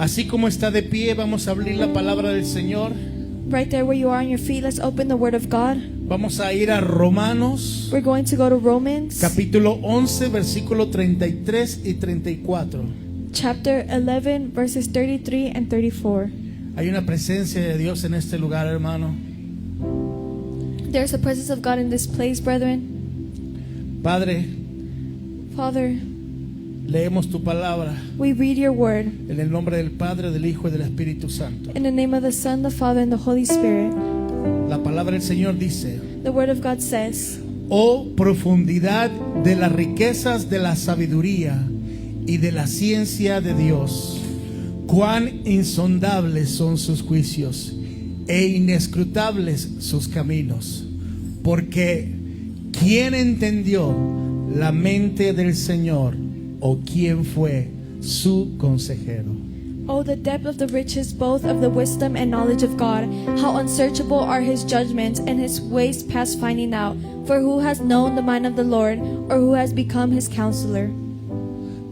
Así como está de pie, vamos a abrir la palabra del Señor. Right there where you are on your feet, let's open the Word of God. Vamos a ir a Romanos, We're going to go to Romans capítulo 11, versículo 33 y 34. chapter 11, verses 33 and 34. Hay una presencia de Dios en este lugar, hermano. There's a presence of God in this place, brethren. Padre, Father, leemos tu palabra we read your Word en el nombre del Padre, del Hijo y del Espíritu Santo. in the name of the Son, the Father, and the Holy Spirit. La palabra del Señor dice: The Word of God says, oh profundidad de las riquezas de la sabiduría y de la ciencia de Dios, cuán insondables son sus juicios e inescrutables sus caminos, porque ¿quién entendió la mente del Señor, o quién fue su consejero? oh, the depth of the riches both of the wisdom and knowledge of God! How unsearchable are His judgments, and His ways past finding out! For who has known the mind of the Lord, or who has become His counselor?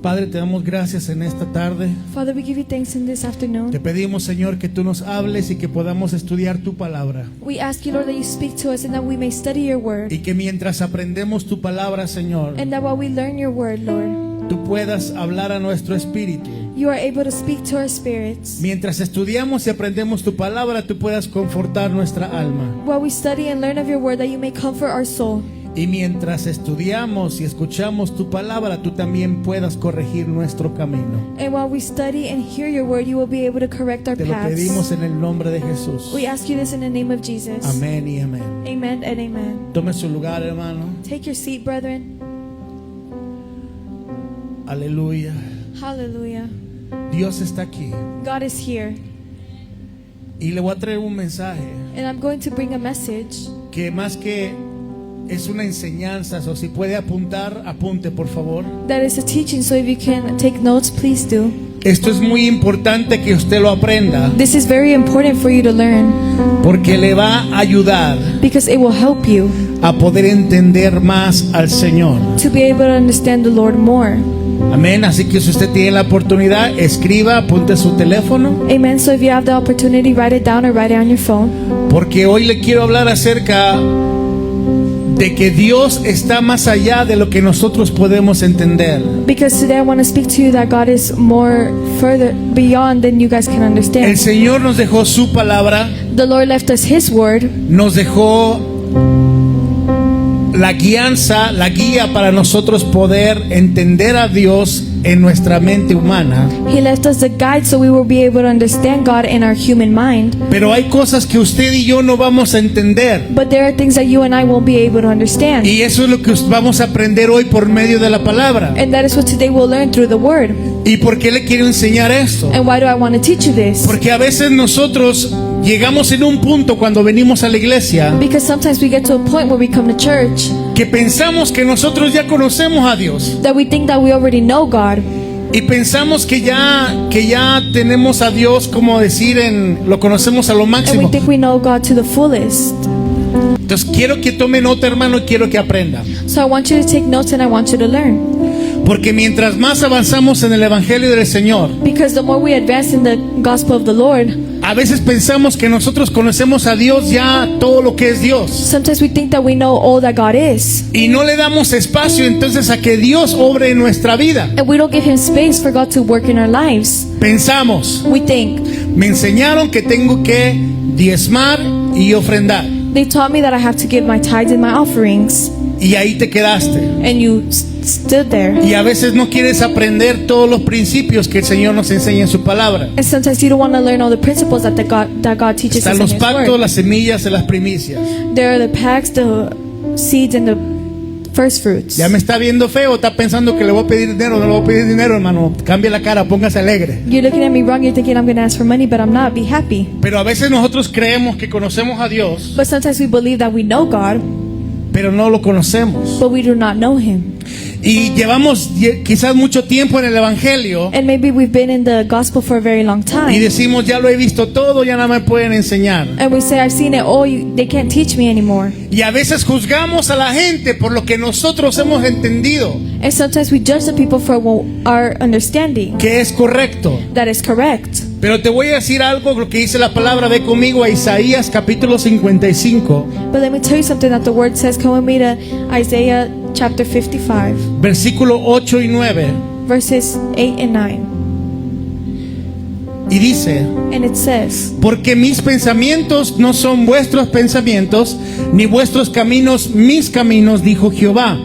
Padre, te damos gracias en esta tarde. Father, we give you thanks in this afternoon. Te pedimos, Señor, que tú nos hables y que podamos estudiar tu palabra, We ask you, Lord, that you speak to us and that we may study your word. y que mientras aprendemos tu palabra, Señor, And that while we learn your word, Lord, tú puedas hablar a nuestro espíritu. you are able to speak to our spirits. Mientras estudiamos y aprendemos tu palabra, tú puedas confortar nuestra alma. While we study and learn of your word, that you may comfort our soul. Y mientras estudiamos y escuchamos tu palabra, tú también puedas corregir nuestro camino. And while we study and hear your word, you will be able to correct our Te lo pedimos paths. en el nombre de Jesús. We ask you this in the name of Jesus. Amén y amén. Amen and amen. Tome su lugar, hermano. Take your seat, brethren. Aleluya. Hallelujah. Dios está aquí. God is here. Y le voy a traer un mensaje And I'm going to bring a message que más que es una enseñanza, o si puede apuntar, apunte por favor. that is a teaching, so if you can take notes, please do. Esto es muy importante que usted lo aprenda, This is very important for you to learn porque le va a ayudar because it will help you a poder entender más al Señor. to be able to understand the Lord more. Amén. Así que si usted tiene la oportunidad, escriba, apunte su teléfono, Amen. So if you have the opportunity, write it down or write it on your phone. porque hoy le quiero hablar acerca de que Dios está más allá de lo que nosotros podemos entender. Because today I want to speak to you that God is more further beyond than you guys can El understand. Señor nos dejó su palabra, The Lord left us His word. nos dejó la guía para nosotros poder entender a Dios en nuestra mente humana. He left us the guide so we will be able to understand God in our human mind. Pero hay cosas que usted y yo no vamos a entender. But there are things that you and I won't be able to understand. Y eso es lo que vamos a aprender hoy por medio de la palabra. And that is what today we'll learn through the word. ¿Y por qué le quiero enseñar esto? And why do I want to teach you this? Porque a veces nosotros llegamos en un punto cuando venimos a la iglesia Because sometimes we get to a point where we come to church que pensamos que nosotros ya conocemos a Dios. that we think that we already know God. Y pensamos que ya tenemos a Dios, como decir, lo conocemos a lo And we máximo. think we know God to the fullest. Entonces quiero que tome nota, hermano, y quiero que aprenda. So I want you to take notes and I want you to learn. Porque mientras más avanzamos en el Evangelio del Señor, Because the more we advance in the gospel of the Lord, a veces pensamos que nosotros conocemos a Dios ya todo lo que es Dios. sometimes we think that we know all that God is. Y no le damos espacio entonces a que Dios obre en nuestra vida. And we don't give Him space for God to work in our lives. Pensamos, We think, me enseñaron que tengo que diezmar y ofrendar. they taught me that I have to give my tithes and my offerings. Y ahí te quedaste. And you stood there. Y a veces no quieres aprender todos los principios que el Señor nos enseña en su palabra. And sometimes you don't want to learn all the principles that God teaches Están us in los His pactos, word. las semillas y las primicias. There are the pacts, the seeds, and the first fruits. Ya me está viendo feo, está pensando que le voy a pedir dinero. No le voy a pedir dinero, hermano. Cambie la cara, póngase alegre. You're looking at me wrong. You're thinking I'm going to ask for money, but I'm not. Be happy. Pero a veces nosotros creemos que conocemos a Dios, But sometimes we believe that we know God, pero no lo conocemos. but we do not know him. Y llevamos quizás mucho tiempo en el Evangelio And maybe we've been in the gospel for a very long y time. decimos, ya lo he visto todo, ya no me pueden enseñar. And we say, I've seen it all, they can't teach me anymore. Y a veces juzgamos a la gente por lo que nosotros hemos entendido And sometimes we judge the people for our understanding. que es correcto. That is correct. Pero te voy a decir algo, lo que dice la palabra. Ve conmigo a Isaías capítulo 55, But let me tell you something that the word says. Come with me to Isaiah chapter 55, versículo 8 y 9. verses 8 and 9. Y dice, And it says, porque mis pensamientos no son vuestros pensamientos, ni vuestros caminos mis caminos, dijo Jehová.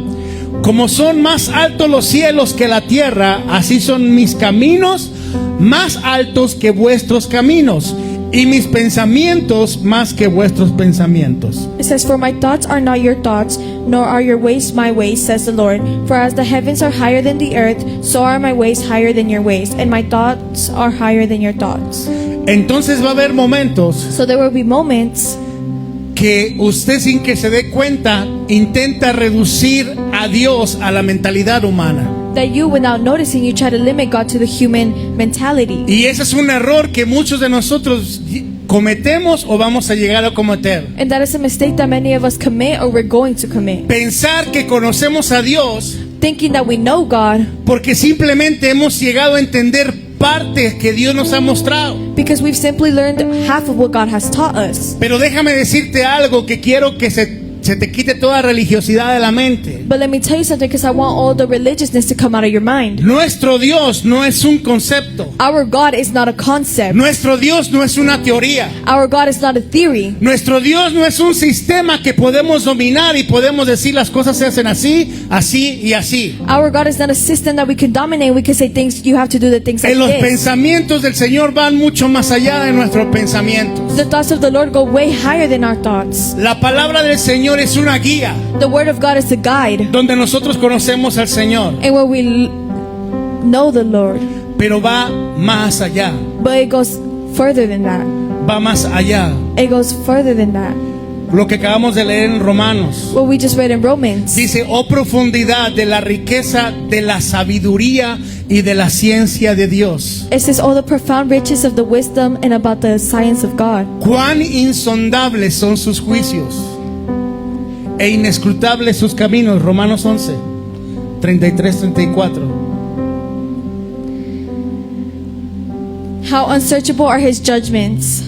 Como son más altos los cielos que la tierra, así son mis caminos más altos que vuestros caminos, y mis pensamientos más que vuestros pensamientos. it says, for my thoughts are not your thoughts, nor are your ways my ways, says the Lord. For as the heavens are higher than the earth, so are my ways higher than your ways, and my thoughts are higher than your thoughts. Entonces va a haber momentos So there will be moments que usted, sin que se dé cuenta, intenta reducir a Dios a la mentalidad humana. that you, without noticing, you try to limit God to the human mentality. Y ese es un error que muchos de nosotros cometemos o vamos a llegar a cometer. And that is a mistake that many of us commit or we're going to commit. Pensar que conocemos a Dios Thinking that we know God porque simplemente hemos llegado a entender partes que Dios nos ha mostrado. because we've simply learned half of what God has taught us. Pero déjame decirte algo que quiero que se te quite toda religiosidad de la mente. But let me tell you something, because I want all the religiousness to come out of your mind. Nuestro Dios no es un concepto. Our God is not a concept. Nuestro Dios no es una teoría. Our God is not a theory. Nuestro Dios no es un sistema que podemos dominar y podemos decir las cosas se hacen así, así y así. Our God is not a system that we can dominate. We can say things, you have to do the things like En los this. pensamientos del Señor van mucho más allá de nuestros pensamientos. The thoughts of the Lord go way higher than our thoughts. La palabra del Señor es una guía The word of God is a guide, donde nosotros conocemos al Señor, and where we know the Lord. pero va más allá, But it goes further than that. va más allá. It goes further than that. Lo que acabamos de leer en Romanos What we just read in Romans. dice, oh profundidad de la riqueza de la sabiduría y de la ciencia de Dios. It says, all the profound riches of the wisdom and about the science of God. Cuán insondables son sus juicios e inescrutables sus caminos. Romanos 11, 33-34. How unsearchable are his judgments.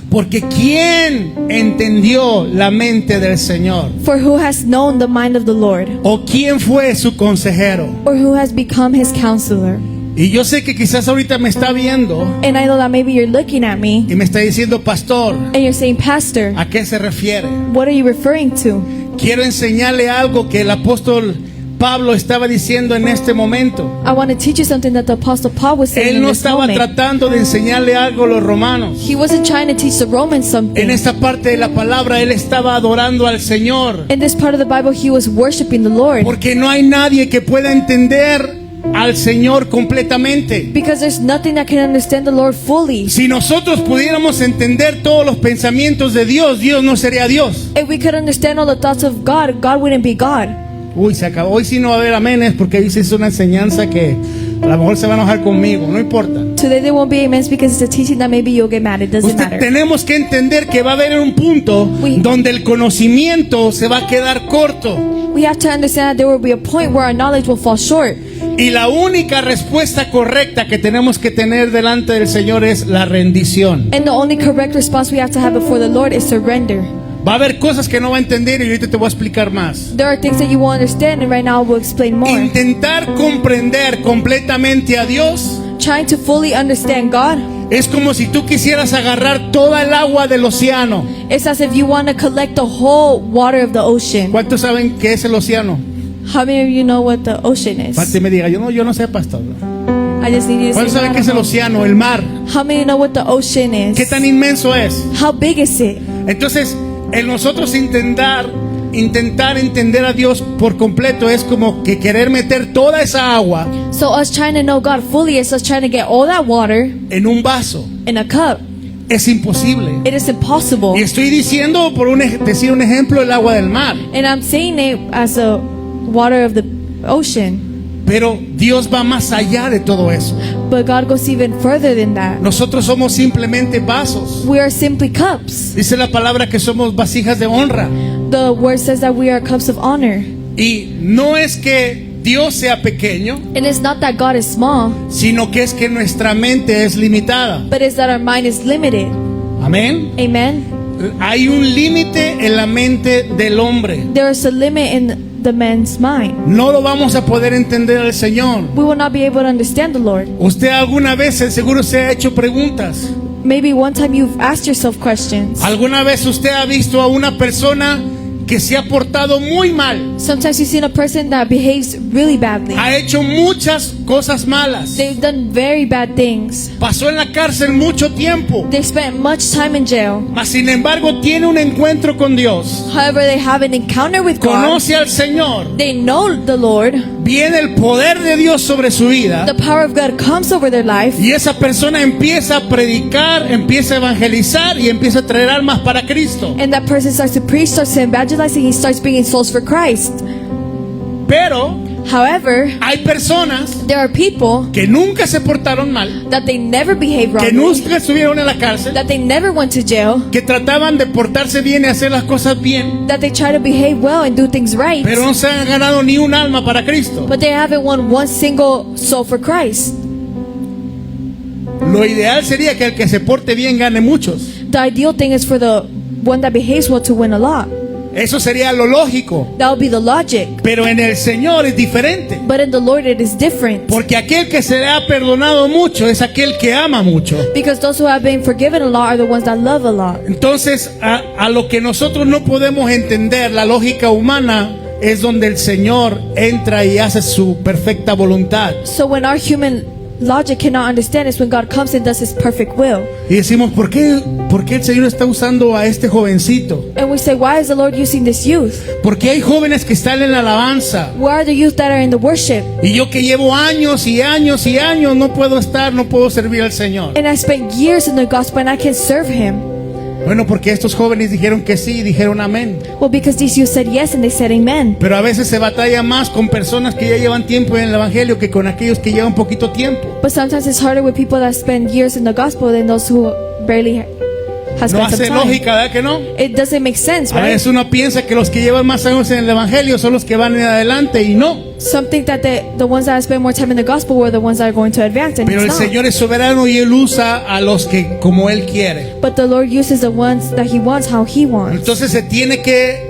Porque ¿quién entendió la mente del Señor? For who has known the mind of the Lord? ¿O quién fue su consejero? Or who has become his counselor? Y yo sé que quizás ahorita me está viendo And I know that maybe you're looking at me y me está diciendo, pastor, and you're saying, Pastor, ¿a qué se refiere? what are you referring to? Quiero enseñarle algo que el apóstol Pablo estaba diciendo en este momento. I want to teach you something that the Apostle Paul was saying Él in no this estaba moment. tratando de enseñarle algo a los romanos. He wasn't trying to teach the Romans En something. esta parte de la palabra él estaba adorando al Señor, In this part of the Bible, he was worshiping the Lord. porque no hay nadie que pueda entender al Señor completamente. Because there's nothing that can understand the Lord fully. Si nosotros pudiéramos entender todos los pensamientos de Dios, Dios no sería Dios. If we could understand all the thoughts of God, God wouldn't be God. Uy, se acabó. Hoy sí no va a haber amenes porque dice es una enseñanza que a lo mejor se va a enojar conmigo. No importa. Today there won't be amens because it's a teaching that maybe you'll get mad. It doesn't matter. Tenemos que entender que va a haber un punto donde el conocimiento se va a quedar corto. We have to understand that there will be a point where our knowledge will fall short. Y la única respuesta correcta que tenemos que tener delante del Señor es la rendición. And the only correct response we have to have before the Lord is surrender. Va a haber cosas que no va a entender y ahorita te voy a explicar más. There are things that you won't understand, and right now I will explain more. Intentar comprender completamente a Dios Trying to fully understand God, es como si tú quisieras agarrar toda el agua del océano. it's as if you want to collect the whole water of the ocean. ¿Cuántos saben qué es el océano? How many of you know what the ocean is? Parte me diga, yo no sé, pastor. I just need you to ¿Cuántos say, saben I qué es don't el know. océano? El mar. How many know what the ocean ¿Qué is? tan inmenso es? How big is it? Entonces, el nosotros intentar entender a Dios por completo es como que querer meter toda esa agua So us trying to know God fully is us trying to get all that water en un vaso. in a cup. es imposible. It is impossible. Y estoy diciendo, decir un ejemplo, el agua del mar. And I'm saying it as the water of the ocean. Pero Dios va más allá de todo eso. But God goes even further than that. Nosotros somos simplemente vasos. We are simply cups. Dice la palabra que somos vasijas de honra. The word says that we are cups of honor. Y no es que Dios sea pequeño, And it's not that God is small, sino que es que nuestra mente es limitada. but it's that our mind is limited. Amén. Amen. Hay un límite en la mente del hombre. There is a limit in the man's mind. No lo vamos a poder entender al Señor. We will not be able to understand the Lord. Usted alguna vez seguro se ha hecho preguntas. Maybe one time you've asked yourself questions. ¿Alguna vez usted ha visto a una persona que se ha portado muy mal? Sometimes you've seen a person that behaves really badly. Ha hecho muchas cosas malas. They've done very bad things. Pasó en la cárcel mucho tiempo. They spent much time in jail. Mas sin embargo tiene un encuentro con Dios. However, they have an encounter with God. Conoce al Señor. They know the Lord. Viene el poder de Dios sobre su vida. The power of God comes over their life. Y esa persona empieza a predicar, empieza a evangelizar y empieza a traer almas para Cristo. And that person starts to preach, starts to evangelize, and he starts bringing souls for Christ. Pero However, hay personas there are people que nunca se portaron mal, that they never behave que wrongly, nunca estuvieron en la cárcel, that they never went to jail, que trataban de portarse bien y hacer las cosas bien, that they try to behave well and do things right, pero no se han ganado ni un alma para Cristo. but they haven't won one single soul for Christ. Lo ideal sería que el que se porte bien gane muchos. The ideal thing is for the one that behaves well to win a lot. Eso sería lo lógico. That would be the logic. Pero en el Señor es diferente. But in the Lord it is different. Porque aquel que se le ha perdonado mucho es aquel que ama mucho. Because those who have been forgiven a lot are the ones that love a lot. Entonces, a lo que nosotros no podemos entender, la lógica humana, es donde el Señor entra y hace su perfecta voluntad. So when our human logic cannot understand is when God comes and does His perfect will. Y decimos, ¿por qué el Señor está usando a este jovencito? And we say, why is the Lord using this youth? Porque hay jóvenes que están en la alabanza. Where are the youth that are in the worship? Y yo que llevo años y años y años no puedo servir al Señor. And I spent years in the gospel and I can serve Him. Bueno, porque estos jóvenes dijeron que sí, dijeron amén. Well, because these youth said yes and they said amen. Pero a veces se batalla más con personas que ya llevan tiempo en el evangelio que con aquellos que llevan poquito tiempo. But sometimes it's harder with people that spend years in the gospel than those who barely has No spent some hace time. lógica, ¿verdad que no? It doesn't make sense, A right? veces uno piensa que los que llevan más años en el evangelio son los que van en adelante y no. Some think that the ones that spend more time in the gospel were the ones that are going to advance, and Pero el it's not. Señor es soberano y Él usa a los que como Él quiere. But the Lord uses the ones that He wants, how He wants. Entonces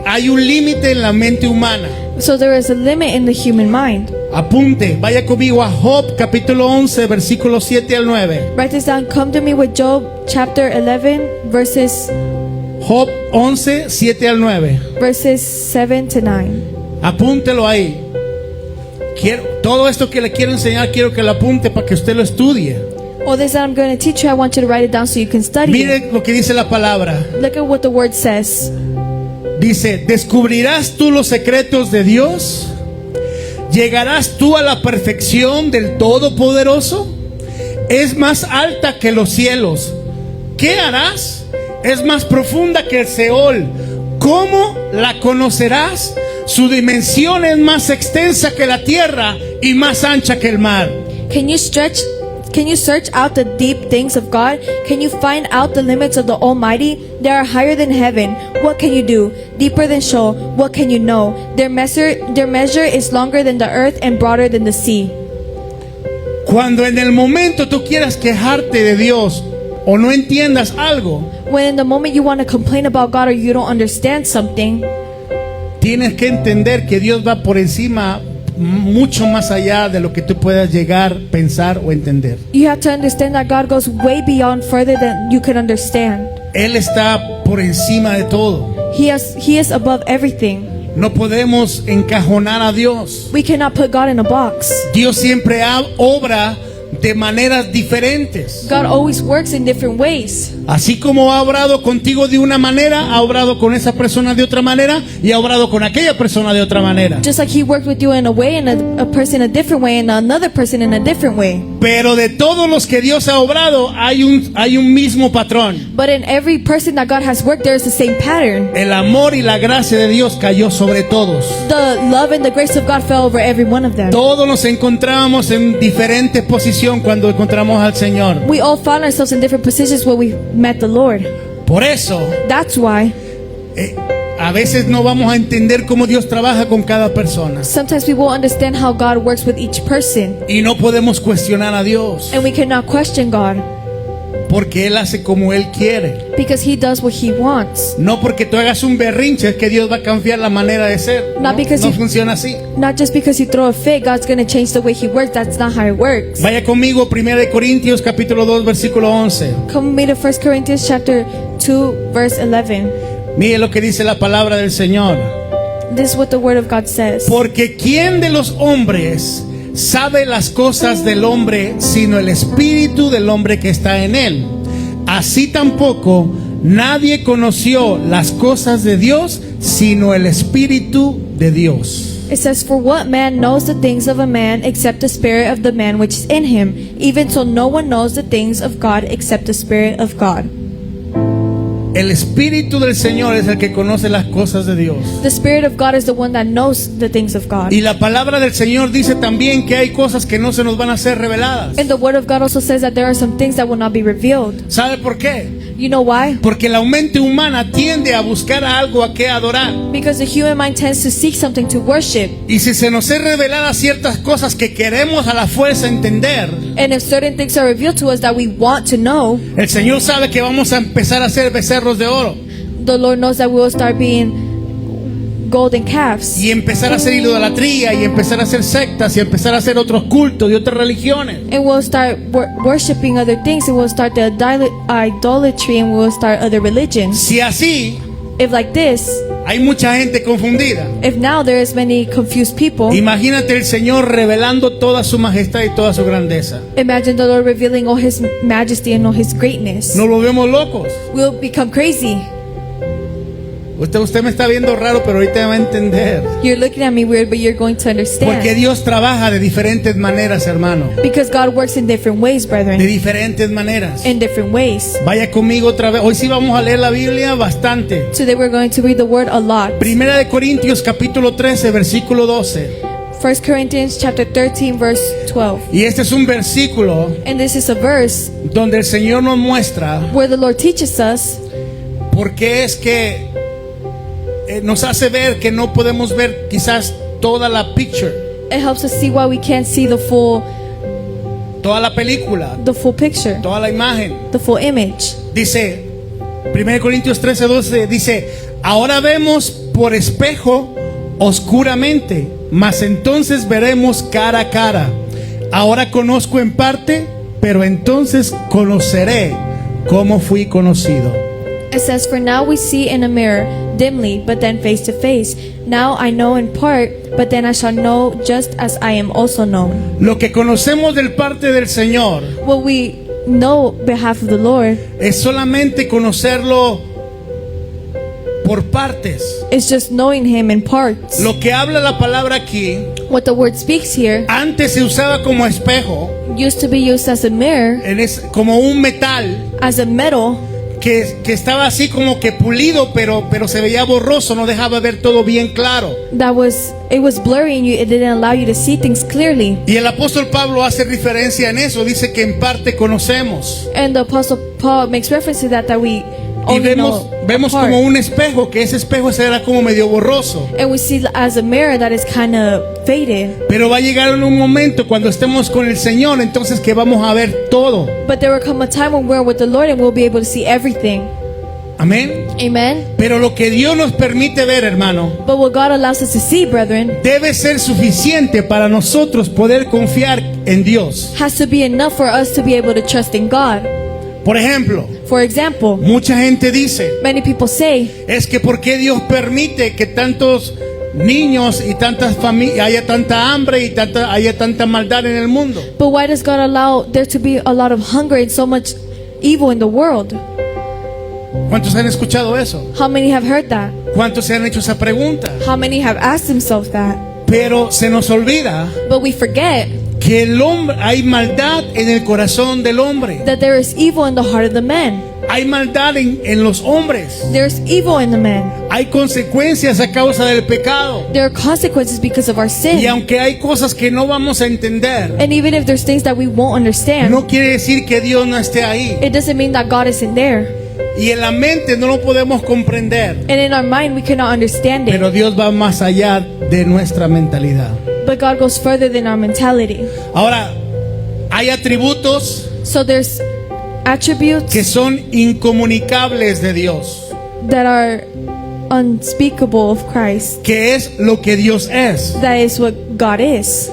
hay un límite en la mente humana. So there is a limit in the human mind. Apunte, vaya conmigo a Job capítulo 11 versículos 7 al 9. Write this down. Come to me with Job chapter 11, verses Job 11, 7 al 9. 7 to 9. Apúntelo ahí. Todo esto que le quiero enseñar, quiero que lo apunte para que usted lo estudie. All this that I'm going to teach you, I want you to write it down so you can study it. Mire lo que dice la palabra. Look at what the word says. Dice, ¿descubrirás tú los secretos de Dios? ¿Llegarás tú a la perfección del Todopoderoso? Es más alta que los cielos. ¿Qué harás? Es más profunda que el Seol. ¿Cómo la conocerás? Su dimensión es más extensa que la tierra y más ancha que el mar. Can you search out the deep things of God? Can you find out the limits of the Almighty? They are higher than heaven. What can you do? Deeper than Sheol. What can you know? Their measure is longer than the earth and broader than the sea. Cuando en el momento tú quieras quejarte de Dios o no entiendas algo, When in the moment you want to complain about God or you don't understand something, tienes que entender que Dios va por encima, mucho más allá de lo que tú puedas llegar, pensar o entender. you have to understand that God goes way beyond further than you can understand. Él está por encima de todo. He is above everything. No podemos encajonar a Dios. We cannot put God in a box. Dios siempre obra de maneras diferentes. God always works in different ways. Así como ha obrado contigo de una manera, ha obrado con esa persona de otra manera y ha obrado con aquella persona de otra manera. Just like he worked with you in a way and a person a different way and another person in a different way. Pero de todos los que Dios ha obrado hay un mismo patrón. But in every person that God has worked, there is the same pattern. El amor y la gracia de Dios cayó sobre todos. The love and the grace of God fell over every one of them. Todos nos encontrábamos en diferentes posiciones cuando encontramos al Señor. We all found ourselves in different positions when we met the Lord. Por eso, That's why a veces no vamos a entender cómo Dios trabaja con cada persona. sometimes we won't understand how God works with each person. Y no podemos cuestionar a Dios, And we cannot question God porque Él hace como Él quiere. because he does what he wants. No porque tú hagas un berrinche es que Dios va a cambiar la manera de ser. Not No, because no you- funciona así. Not just because you throw a fit, God's going to change the way he works. That's not how it works. Vaya conmigo, 1 Corintios capítulo 2, versículo 11. Come with me to 1 Corinthians chapter 2, verse 11. Mire lo que dice la palabra del Señor. This is what the word of God says. Porque ¿quién de los hombres sabe las cosas del hombre sino el espíritu del hombre que está en él? Así tampoco nadie conoció las cosas de Dios sino el espíritu de Dios. It says, for what man knows the things of a man except the spirit of the man which is in him? Even so no one knows the things of God except the spirit of God. El espíritu del Señor es el que conoce las cosas de Dios. The spirit of God is the one that knows the things of God. Y la palabra del Señor dice también que hay cosas que no se nos van a ser reveladas. And the word of God also says that there are some things that will not be revealed. ¿Sabe por qué? You know why? Porque la mente humana tiende a buscar a algo a que adorar. Because the human mind tends to seek something to worship. Y si se nos es reveladas ciertas cosas que queremos a la fuerza entender, And if certain things are revealed to us that we want to know, el Señor sabe que vamos a empezar a hacer becerros de oro the Lord knows that we will start being golden calves. y empezar a hacer idolatría y empezar a hacer sectas y empezar a hacer otros cultos y otras religiones. And we'll start worshiping other things, and we'll start the idolatry, and we'll start other religions. Si así, If like this, hay mucha gente confundida. if now there is many confused people, Imagínate el Señor revelando toda su majestad y toda su grandeza. imagine the Lord revealing all his majesty and all his greatness. Nos volvemos locos. We'll become crazy. Usted me está viendo raro, pero ahorita va a entender. You're looking at me weird, but you're going to Porque understand. Dios trabaja de diferentes maneras, hermano. Because God works in different ways, De brethren. diferentes maneras. In different ways. Vaya conmigo otra vez. Hoy sí vamos a leer la Biblia bastante. Today we're going to read the word a lot. Primera de Corintios capítulo 13, versículo 12. 1 Corinthians chapter 13, verse 12. Y este es un versículo And this is a verse donde el Señor nos muestra where the Lord teaches us por qué es que nos hace ver que no podemos ver quizás toda la picture, it helps us see why we can't see the full toda la película, picture, toda la imagen. the full image. Dice 1 Corintios 13, 12, dice, ahora vemos por espejo oscuramente, mas entonces veremos cara a cara. Ahora conozco en parte, pero entonces conoceré como fui conocido. It says, for now we see in a mirror dimly, but then face to face. Now I know in part, but then I shall know just as I am also known. Lo que conocemos del parte del Señor What we know behalf of the Lord es solamente conocerlo por partes. is just knowing him in parts. Lo que habla la palabra aquí, What the word speaks here antes se usaba como espejo, used to be used as a mirror, como un metal as a metal que estaba así como que pulido, pero se veía borroso, no dejaba ver todo bien claro. that was blurry and it didn't allow you to see things clearly. Y el apóstol Pablo hace referencia en eso, dice que en parte conocemos. And the apostle Paul makes reference to that we Y only vemos know como un espejo, que ese espejo será como medio borroso. and we see as a mirror that is kind of faded. Pero va a llegar en un momento cuando estemos con el Señor, entonces que vamos a ver todo. But there will come a time when we're with the Lord and we'll be able to see everything. Amén. Amen. Pero lo que Dios nos permite ver, hermano, But what God allows us to see, brethren, debe ser suficiente para nosotros poder confiar en Dios. has to be enough for us to be able to trust in God. Por ejemplo, For example, mucha gente dice, many people say, es que ¿por qué Dios permite que tantos niños y tantas familias, haya tanta hambre y haya tanta maldad en el mundo? But why does God allow there to be a lot of hunger and so much evil in the world? ¿Cuántos han escuchado eso? How many have heard that? ¿Cuántos se han hecho esa pregunta? How many have asked themselves that? Pero se nos olvida But we forget que el hombre, hay maldad en el corazón del hombre. that there is evil in the heart of the man. Hay maldad en los hombres. There's evil in the man. Hay consecuencias a causa del pecado. There are consequences because of our Y sin. aunque hay cosas que no vamos a entender, And even if there's things that we won't understand, no quiere decir que Dios no esté ahí. it doesn't mean that God isn't there. Y en la mente no lo podemos comprender. And in our mind, we cannot understand Pero it. Dios va más allá de nuestra mentalidad. But God goes further than our mentality. Ahora, hay atributos So there's que attributes son incomunicables de Dios, that are unspeakable of Christ. que es lo que Dios es. That is what God is.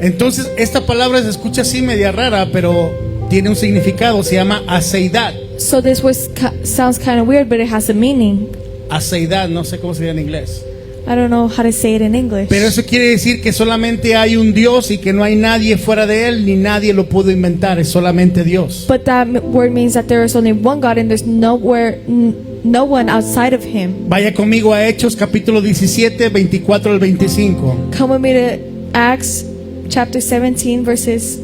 Entonces, esta palabra se escucha así media rara, pero tiene un significado, se llama aceidad. So this word sounds kind of weird, but it has a meaning. Aceidad, no sé cómo sería en inglés. I don't know how to say it in English. Pero eso quiere decir que solamente hay un Dios y que no hay nadie fuera de él, ni nadie lo pudo inventar, es solamente Dios. But that word means that there is only one God and there's no one outside of Him. Vaya conmigo a Hechos capítulo 17, 24 al 25. Come with me to Acts chapter 17 verses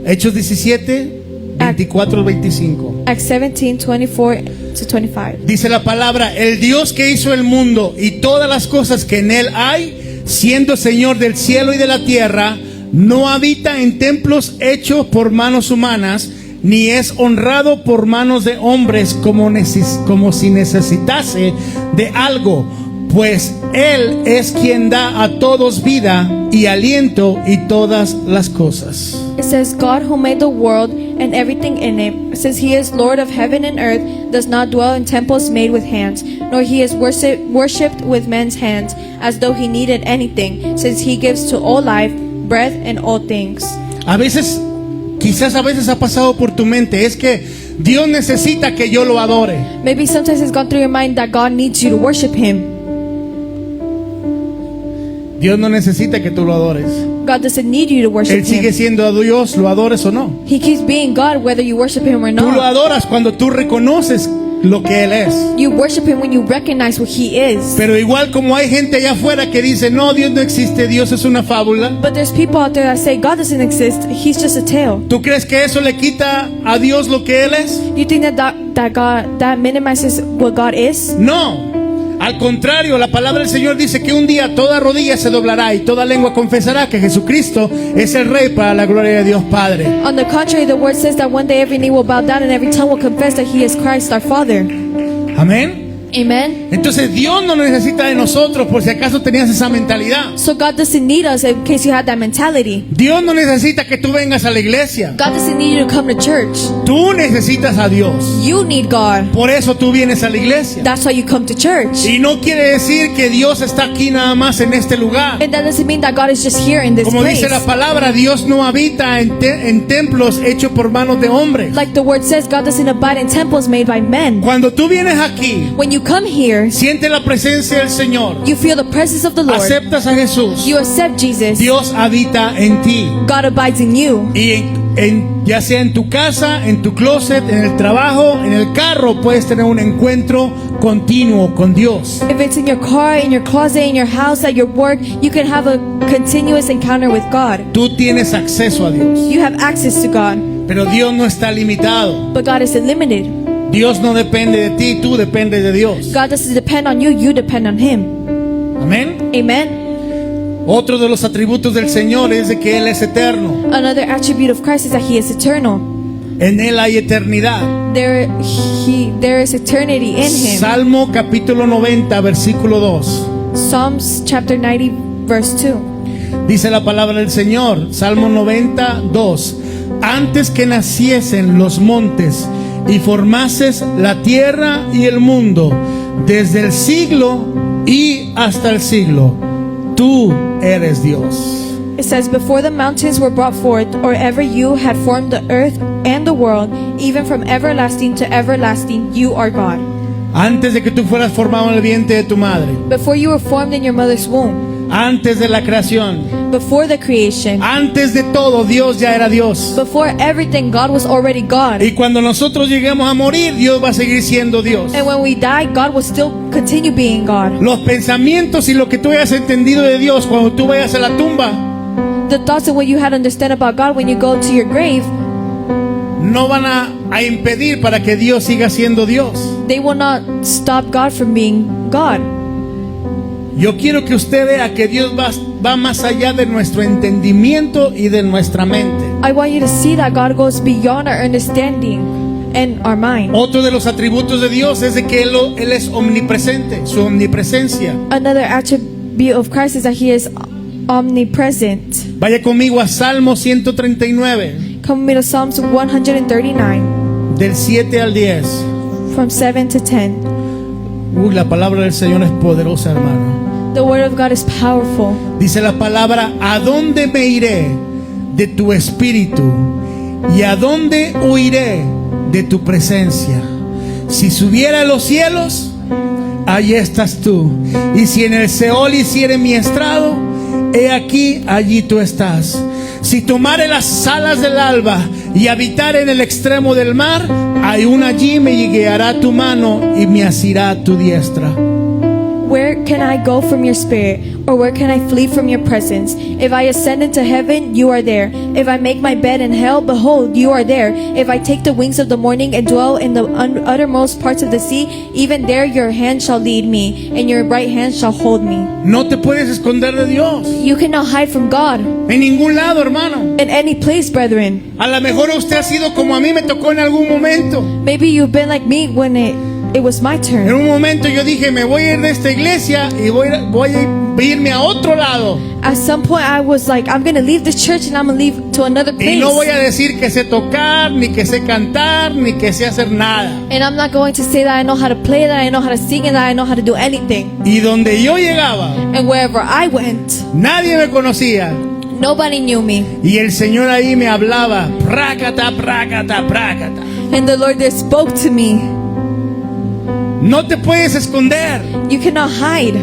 Hechos 17, 24 al 25. Acts 17, 24 to 25. Dice la palabra: el Dios que hizo el mundo y todas las cosas que en él hay, siendo Señor del cielo y de la tierra, no habita en templos hechos por manos humanas, ni es honrado por manos de hombres como si necesitase de algo, pues Él es quien da a todos vida y aliento y todas las cosas. It says, God who made the world and everything in it, since He is Lord of heaven and earth, does not dwell in temples made with hands, nor He is worshipped with men's hands, as though He needed anything, since He gives to all life, breath, and all things. Quizás a veces ha pasado por tu mente, es que Dios necesita que yo lo adore. Maybe sometimes it's gone through your mind that God needs you to worship Him. Dios no necesita que tú lo adores. God doesn't need you to worship Él sigue Him. siendo Dios, lo adores o no. He keeps being God whether you worship Him or Tú lo not. adoras cuando tú reconoces lo que Él es. You worship Him when you recognize what He is. Pero igual como hay gente allá afuera que dice, no, Dios no existe, Dios es una fábula. But there's people out there that say God doesn't exist, He's just a tale. ¿Tú crees que eso le quita a Dios lo que Él es? You think that minimizes what God is? No. Al contrario, la palabra del Señor dice que un día toda rodilla se doblará y toda lengua confesará que Jesucristo es el Rey para la gloria de Dios Padre. On the contrary, the word says that one day every knee will bow down and every tongue will confess that He is Christ our Father. Amén. Amen. Entonces Dios no necesita de nosotros por si acaso tenías esa mentalidad. So God doesn't need us in case you had that mentality. Dios no necesita que tú vengas a la iglesia. God doesn't need you to come to church. Tú necesitas a Dios. You need God. Por eso tú vienes a la iglesia. That's why you come to church. Y no quiere decir que Dios está aquí nada más en este lugar. And that doesn't mean that God is just here in this Como place. dice la palabra, Dios no habita en templos hechos por manos de hombres. Like the word says, God doesn't abide in temples made by men. Cuando tú vienes aquí, When you come here, siente la presencia del Señor, you feel the presence of the Lord. aceptas a Jesús, You accept Jesus. Dios habita en ti. God abides in you. Y ya sea en tu casa, en tu closet, en el trabajo, en el carro, puedes tener un encuentro continuo con Dios. If it's in your car, in your closet, in your house, at your work, you can have a continuous encounter with God. Tú tienes acceso a Dios, You have access to God, pero Dios no está limitado. but God isn't limited. Dios no depende de ti, tú dependes de Dios. God doesn't depend on you, you depend on Him. Amén. Amen. Otro de los atributos del Señor es de que Él es eterno. Another attribute of Christ is that He is eternal. En Él hay eternidad. There is eternity in Him. Salmo capítulo 90, versículo 2. Psalms chapter 90, verse 2. Dice la palabra del Señor, Salmo 90, 2. Antes que naciesen los montes y formases la tierra y el mundo, desde el siglo y hasta el siglo, tú eres Dios. It says, before the mountains were brought forth, or ever you had formed the earth and the world, even from everlasting to everlasting, you are God. Antes de que tú fueras formado en el vientre de tu madre, before you were formed in your mother's womb, antes de la creación, before the creation, antes de todo, Dios ya era Dios. before everything, God was already God. Y cuando nosotros lleguemos a morir, Dios va a seguir siendo Dios. And when we die, God will still continue being God. Los pensamientos y lo que tú hayas entendido de Dios cuando tú vayas a la tumba The thoughts and what you had to understand about God when you go to your grave, no van a impedir para que Dios siga siendo Dios. they will not stop God from being God. Yo quiero que usted vea que Dios va más allá de nuestro entendimiento y de nuestra mente. I want you to see that God goes beyond our understanding and our mind. Otro de los atributos de Dios es de que Él es omnipresente, su omnipresencia. Another attribute of Christ is that He is omnipresent. Vaya conmigo a Salmo 139, Come with me to Psalms 139, del 7 al 10. from 7 to 10. La palabra del Señor es poderosa, hermano. The word of God is powerful. Dice la palabra: ¿a dónde me iré de tu espíritu? ¿Y a dónde huiré de tu presencia? Si subiera a los cielos, allí estás tú. Y si en el Seol hiciere mi estrado, he aquí, allí tú estás. Si tomare las alas del alba y habitar en el extremo del mar, aún allí me guiará tu mano y me asirá tu diestra. Where can I go from your spirit? Or where can I flee from your presence? If I ascend into heaven, you are there. If I make my bed in hell, behold, you are there. If I take the wings of the morning and dwell in the uttermost parts of the sea, even there your hand shall lead me, and your right hand shall hold me. No te puedes esconder de Dios You cannot hide from God en ningún lado, hermano. in any place, brethren. A lo mejor usted ha sido como a mí me tocó en algún momento. Maybe you've been like me when it was my En turn. un momento yo dije, me voy a ir de esta iglesia y voy a irme a otro lado. At some point I was like, I'm going to leave this church and I'm going to leave to another Y place. no voy a decir que sé tocar, ni que sé cantar, ni que sé hacer nada. And I'm not going to say that I know how to play, that I know how to sing, and that I know how to do anything. Y donde yo llegaba, And wherever I went, nadie me conocía. nobody knew me. Y el Señor ahí me hablaba, prácata, prácata, prácata. And the Lord there spoke to me. No te puedes esconder. You cannot hide.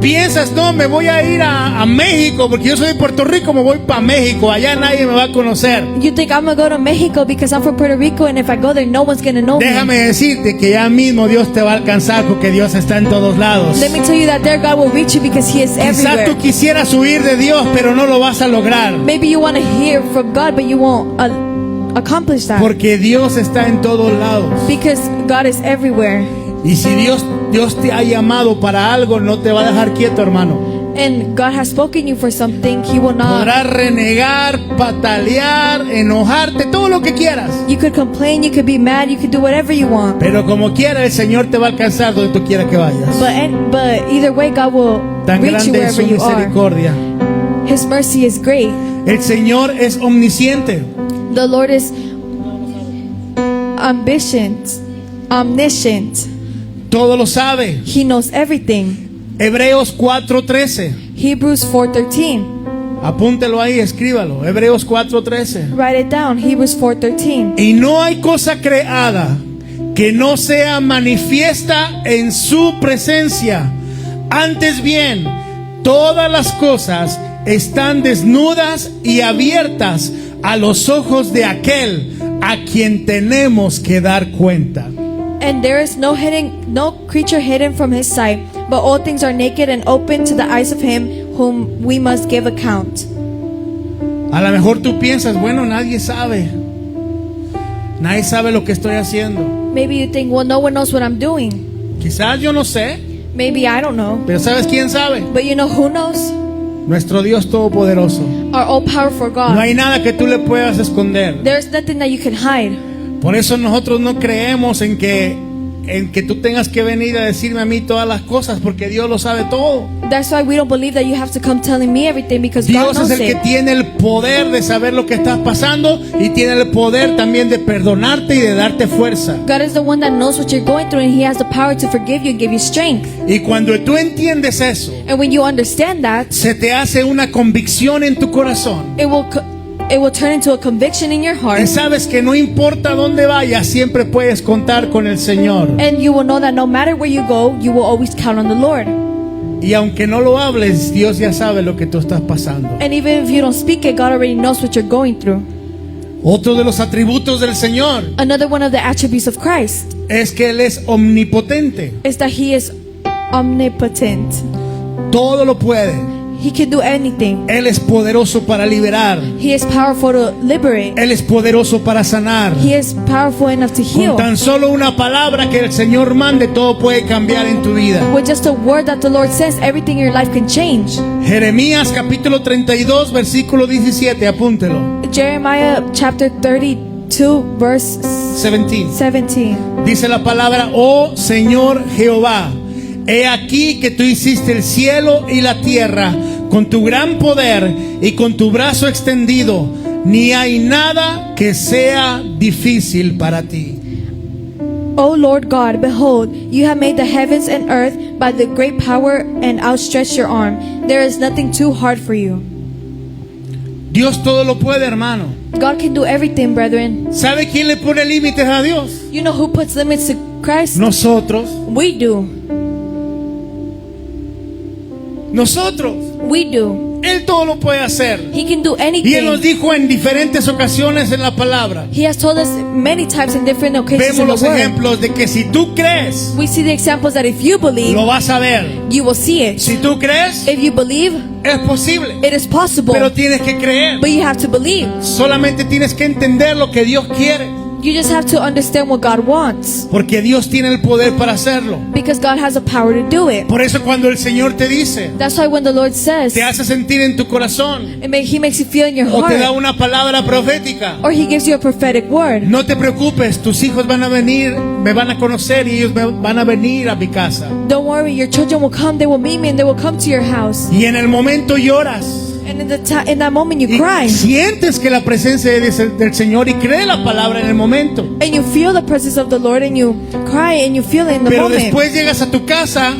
Piensas, no, me voy a ir a México, porque yo soy de Puerto Rico, me voy para México, allá nadie me va a conocer. You think I'm going to go to Mexico because I'm from Puerto Rico, and if I go there, no one's going to know Déjame me. decirte que ya mismo Dios te va a alcanzar, porque Dios está en todos lados. Let me tell you that there God will reach you because He is Quizás everywhere. tú quisieras huir de Dios, pero no lo vas a lograr, Maybe you want to hear from God, but you won't accomplish that. porque Dios está en todos lados. Because God is everywhere. Y si Dios te ha llamado para algo, no te va a dejar quieto, hermano. And God has spoken you for something, He will not. Podrás renegar, patalear, enojarte, todo lo que quieras, You could complain, you could be mad, you could do whatever you want. pero como quiera el Señor te va a alcanzar donde tú quieras que vayas. But either way, God will Tan reach you grande es wherever su you are. misericordia. His mercy is great. El Señor es omnisciente. The Lord is omniscient. Todo lo sabe. He knows everything. Hebreos 4:13. Hebrews 4:13. Apúntelo ahí, escríbalo. Hebreos 4:13. Write it down. Hebrews 4:13. Y no hay cosa creada que no sea manifiesta en su presencia. Antes bien, todas las cosas están desnudas y abiertas a los ojos de aquel a quien tenemos que dar cuenta. And there is no creature hidden from His sight, but all things are naked and open to the eyes of Him whom we must give account. A lo mejor tú piensas, bueno, nadie sabe. Nadie sabe lo que estoy haciendo. Maybe you think, well, no one knows what I'm doing. Quizás yo no sé, Maybe I don't know. pero ¿sabes quién sabe? But you know who knows? Nuestro Dios Todopoderoso. Our all-powerful God. No hay nada que tú le puedas esconder. There's nothing that you can hide. Por eso nosotros no creemos en que tú tengas que venir a decirme a mí todas las cosas, porque Dios lo sabe todo. That's why we don't believe that you have to come telling me everything, because God Dios knows es el que it. tiene el poder de saber lo que estás pasando y tiene el poder también de perdonarte y de darte fuerza. God is the one that knows what you're going through, and He has the power to forgive you and give you strength. Y cuando tú entiendes eso, And when you understand that, se te hace una convicción en tu corazón It will turn into a conviction in your Y heart. sabes que no importa dónde vayas, siempre puedes contar con el Señor. And you will know that no matter where you go, you will always count on the Lord. Y aunque no lo hables, Dios ya sabe lo que tú estás pasando. And even if you don't speak it, God already knows what you're going through. Otro de los atributos del Señor Another one of the attributes of Christ es que Él es omnipotente. is that He is omnipotent. Todo lo puede. He can do anything. Él es poderoso para liberar. He is powerful to liberate. Él es poderoso para sanar. He is powerful enough to Con heal. tan solo una palabra que el Señor mande, todo puede cambiar en tu vida. With just a word that the Lord says, everything in your life can change. Jeremías capítulo 32, versículo 17, apúntelo. Jeremiah chapter 32, verse 17. 17. Dice la palabra: oh Señor Jehová, he aquí que tú hiciste el cielo y la tierra con tu gran poder y con tu brazo extendido. Ni hay nada que sea difícil para ti. O Lord God, behold, you have made the heavens and earth by the great power and outstretched your arm. There is nothing too hard for you. Dios todo lo puede, hermano. God can do everything, brethren. ¿Sabe quién le pone límites a Dios? You know who puts limits to Christ? Nosotros. We do. Nosotros. We do. Él todo lo puede hacer. He can do Y Él nos anything. dijo en diferentes ocasiones en la palabra. He has told us many times in different occasions Vemos in the los Word. ejemplos de que si tú crees, We see the examples that if you believe, lo vas a ver. you will see it. Si tú crees, If you believe, es posible. it is possible. Pero tienes que creer. But you have to believe. Solamente tienes que entender lo que Dios quiere. You just have to understand what God wants. Porque Dios tiene el poder para hacerlo. Because God has the power to do it. Por eso cuando el Señor te dice, That's why when the Lord says, te hace sentir en tu corazón, He makes you feel in your o te da heart, una palabra profética, or He gives you a prophetic word. no te preocupes, tus hijos van a venir, me van a conocer y ellos van a venir a mi casa. Don't worry, your children will come, they will meet me, and they will come to your house. Y en el momento lloras. And in that moment you Y cry. sientes que la presencia del Señor y cree la palabra en el momento. And you feel the presence of the Lord, and you cry, and you feel it in the Pero moment. después llegas a tu casa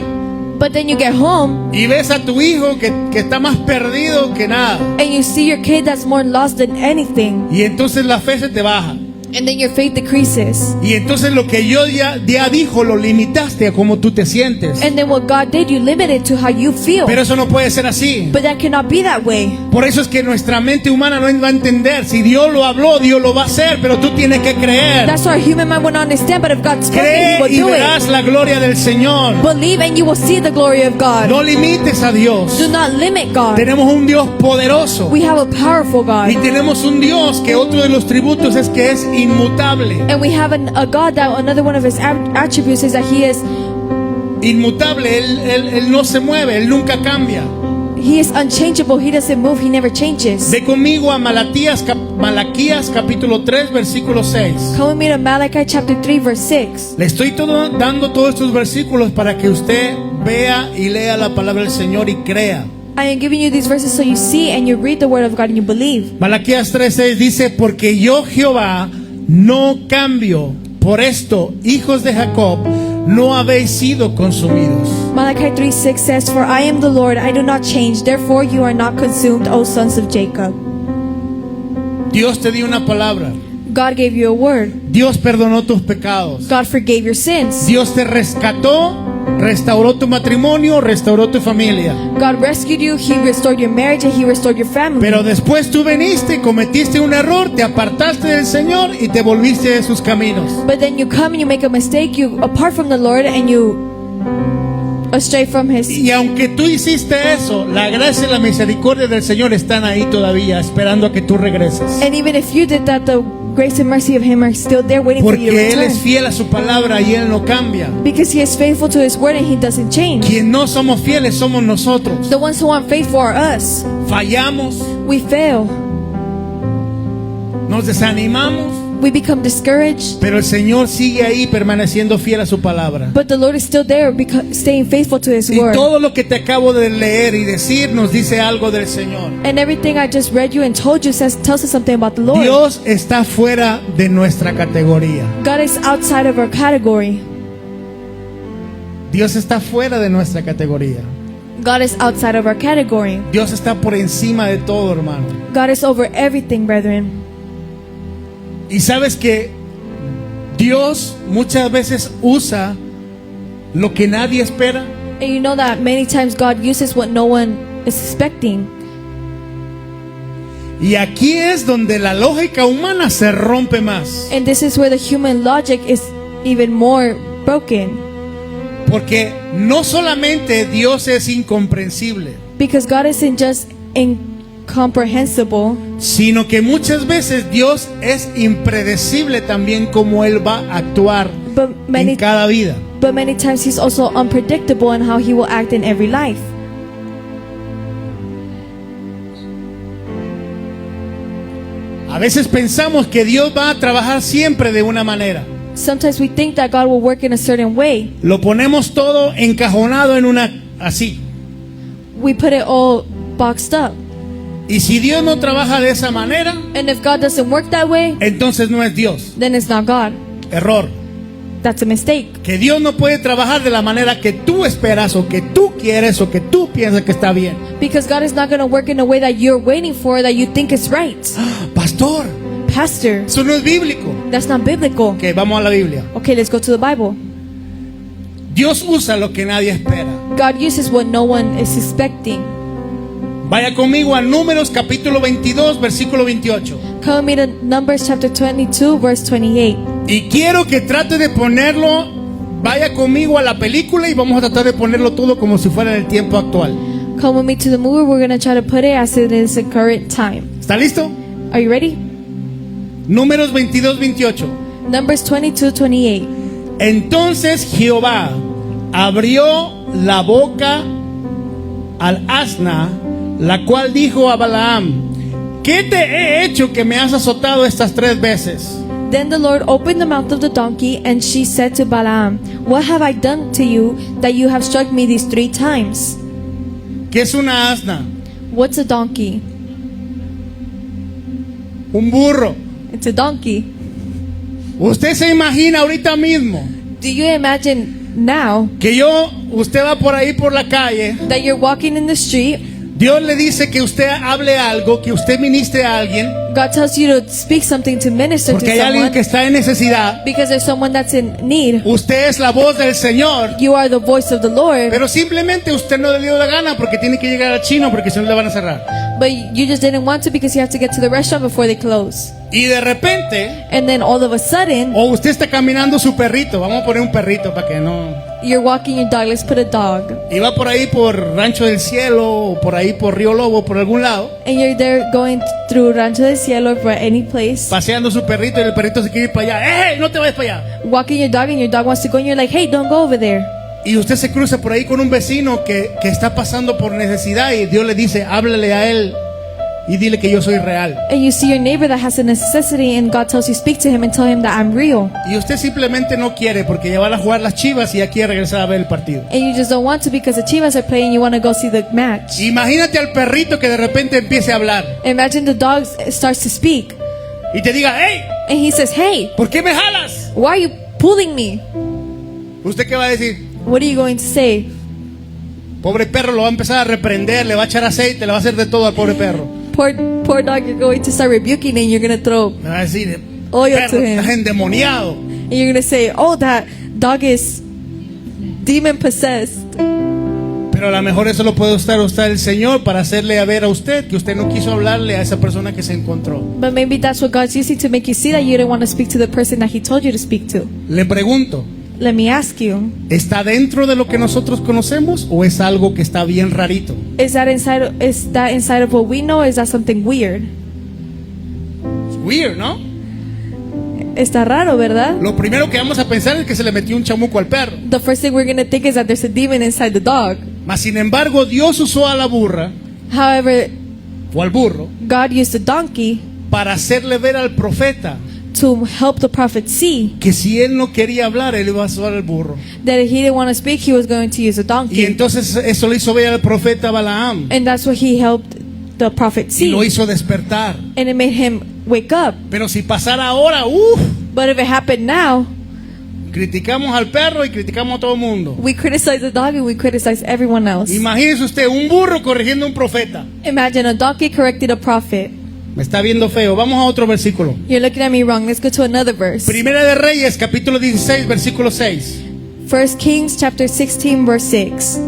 But then you get home, y ves a tu hijo que está más perdido que nada. and you see your kid that's more lost than anything. Y entonces la fe se te baja. And then your faith decreases. Y entonces lo que Dios ya dijo lo limitaste a cómo tú te sientes. And then what God did, you limit it to how you feel. Pero eso no puede ser así. But that cannot be that way. Por eso es que nuestra mente humana no va a entender. Si Dios lo habló, Dios lo va a hacer, pero tú tienes que creer. That's why our human mind will not understand, but if God spoke it, Cree He will y do it. verás la gloria del Señor. Believe and you will see the glory of God. No limites a Dios. Do not limit God. Tenemos un Dios poderoso. We have a powerful God. Y tenemos un Dios que otro de los tributos es que es inmutable. And we have a God that another one of His attributes is that He is Inmutable, él no se mueve, Él nunca cambia. unchangeable. He doesn't move. He never changes. Ve conmigo a Malaquías capítulo 3, versículo 6. Come with me to Malachi chapter 3 verse 6. Le estoy dando todos estos versículos para que usted vea y lea la palabra del Señor y crea. I am giving you these verses so you see and you read the word of God and you believe. Malaquías 3:6 dice: porque yo Jehová no cambio. Por esto, hijos de Jacob, no habéis sido consumidos. Malachi 3:6 says, For I am the Lord, I do not change, therefore you are not consumed, O sons of Jacob. Dios te dio una palabra. God gave you a word. Dios perdonó tus pecados. God forgave your sins. Dios te rescató, restauró tu matrimonio, restauró tu familia. God rescued you, He restored your marriage, and He restored your family. Pero después tú veniste, cometiste un error, te apartaste del Señor y te volviste de sus caminos. But then you come and you make a mistake, you apart from the Lord and you astray from His. Y aunque tú hiciste eso, la gracia y la misericordia del Señor están ahí todavía, esperando a que tú regreses. And even if you did that, the grace and mercy of Him are still there waiting for you to Porque Él es return. fiel a su palabra y Él no cambia. Because He is faithful to His word and He doesn't change. Quien no somos fieles somos nosotros. The ones who aren't faithful are us. Fallamos, We fail. nos desanimamos, We become discouraged. pero el Señor sigue ahí permaneciendo fiel a su palabra. But the Lord is still there, staying faithful to His Y word. todo lo que te acabo de leer y decir nos dice algo del Señor. And everything I just read you and told you tells us something about the Lord. Dios está fuera de nuestra categoría. God is outside of our category. Dios está fuera de nuestra categoría. God is outside of our category. Dios está por encima de todo, hermano. God is over everything, brethren. Y sabes que Dios muchas veces usa lo que nadie espera. And you know that many times God uses what no one is expecting. Y aquí es donde la lógica humana se rompe más. And this is where the human logic is even more broken. Porque no solamente Dios es incomprensible, Because God isn't just incomprehensible, sino que muchas veces Dios es impredecible también como Él va a actuar but en cada vida. many times He's also unpredictable in how He will act in every life. A veces pensamos que Dios va a trabajar siempre de una manera. Sometimes we think that God will work in a certain way. Lo ponemos todo encajonado en una así. We put it all boxed up. Y si Dios no trabaja de esa manera, And if God doesn't work that way, entonces no es Dios. then it's not God. Error. That's a mistake. Que Dios no puede trabajar de la manera que tú esperas o que tú quieres o que tú piensas que está bien. Because God is not going to work in a way that you're waiting for, that you think is right. Pastor, Pastor, eso no es bíblico. that's not biblical. Ok, vamos a la Biblia. Okay, let's go to the Bible. Dios usa lo que nadie espera. God uses what no one is expecting. Vaya conmigo a Números capítulo 22, versículo 28. Come with me to Numbers chapter 22, verse 28. Y quiero que trate de ponerlo, vaya conmigo a la película y vamos a tratar de ponerlo todo como si fuera en el tiempo actual. Come with me to the movie. We're going to try to put it as it is the current time. ¿Está listo? Are you ready? Números 22, 28. Numbers 22, 28. Entonces Jehová abrió la boca al asna, la cual dijo a Balaam: ¿qué te he hecho que me has azotado estas 3 veces? Then the Lord opened the mouth of the donkey, and she said to Balaam, What have I done to you that you have struck me these 3 times? ¿Qué es una asna? What's a donkey? Un burro. It's a donkey. Usted se imagina ahorita mismo Do you imagine now que usted va por ahí por la calle, that you're walking in the street, Dios le dice que usted hable algo, que usted ministre a alguien, God tells you to speak something to minister to porque hay alguien que someone está en necesidad. because there's someone that's in need. Usted es la voz del Señor, You are the voice of the Lord, pero simplemente usted no le dio la gana porque tiene que llegar al chino porque si no le van a cerrar. but you just didn't want to because you have to get to the restaurant before they close. Y de repente, And then all of a sudden, o usted está caminando su perrito, vamos a poner un perrito para que no... you're walking your dog. Let's put a dog. Y va por ahí por Rancho del Cielo, o por ahí por Río Lobo, por algún lado, And you're there going through Rancho del Cielo or any place, paseando su perrito y el perrito se quiere ir para allá. ¡Ey, no te vayas para allá! walking your dog, and your dog wants to go, and you're like, hey, don't go over there. Y usted se cruza por ahí con un vecino que está pasando por necesidad y Dios le dice, háblale a él y dile que yo soy real. And you see your neighbor that has a necessity, and God tells you, speak to him and tell him that I'm real. Y usted simplemente no quiere porque ya van a jugar las Chivas y ya quiere regresar a ver el partido. And you just don't want to because the Chivas are playing, you want to go see the match. Imagínate al perrito que de repente empiece a hablar Imagine the dog starts to speak, y te diga, hey, and he says, hey, ¿por qué me jalas? why are you pulling me? ¿Usted qué va a decir? What are you going to say? Pobre perro, lo va a empezar a reprender, le va a echar aceite, le va a hacer de todo al pobre perro. Poor dog, you're going to start rebuking, and you're going to throw, Me va a decir, Oye, perro, to him. estás endemoniado. and you're going to say, oh, that dog is demon possessed. Pero a lo mejor eso lo puede usar el Señor para hacerle a ver a usted que usted no quiso hablarle a esa persona que se encontró. But maybe that's what God's using to make you see that you didn't want to speak to the person that He told you to speak to. Le pregunto, Let me ask you, ¿está dentro de lo que nosotros conocemos o es algo que está bien rarito? is that inside of what we know, or is that something weird? Es weird, ¿no? Está raro, ¿verdad? Lo primero que vamos a pensar es que se le metió un chamuco al perro. The first thing we're going to think is that there's a demon inside the dog. Mas sin embargo, Dios usó a la burra However, o al burro God used a donkey para hacerle ver al profeta to help the prophet see que si él no quería hablar, él iba a usar al burro. that if he didn't want to speak, he was going to use a Y donkey. entonces eso le hizo ver al profeta Balaam And that's what he helped the prophet y see. lo hizo despertar. And it made him wake up. Pero si pasara ahora, But if it happened now, criticamos al perro y criticamos a todo el mundo. We criticize the dog and we criticize everyone else. Imagínese usted un burro corrigiendo a un profeta. Imagine a donkey corrected a prophet. Me está viendo feo. Vamos a otro versículo. You're looking at me wrong. Let's go to another verse. Primera de Reyes, capítulo 16, versículo 6. 1 Kings chapter 16 verse 6.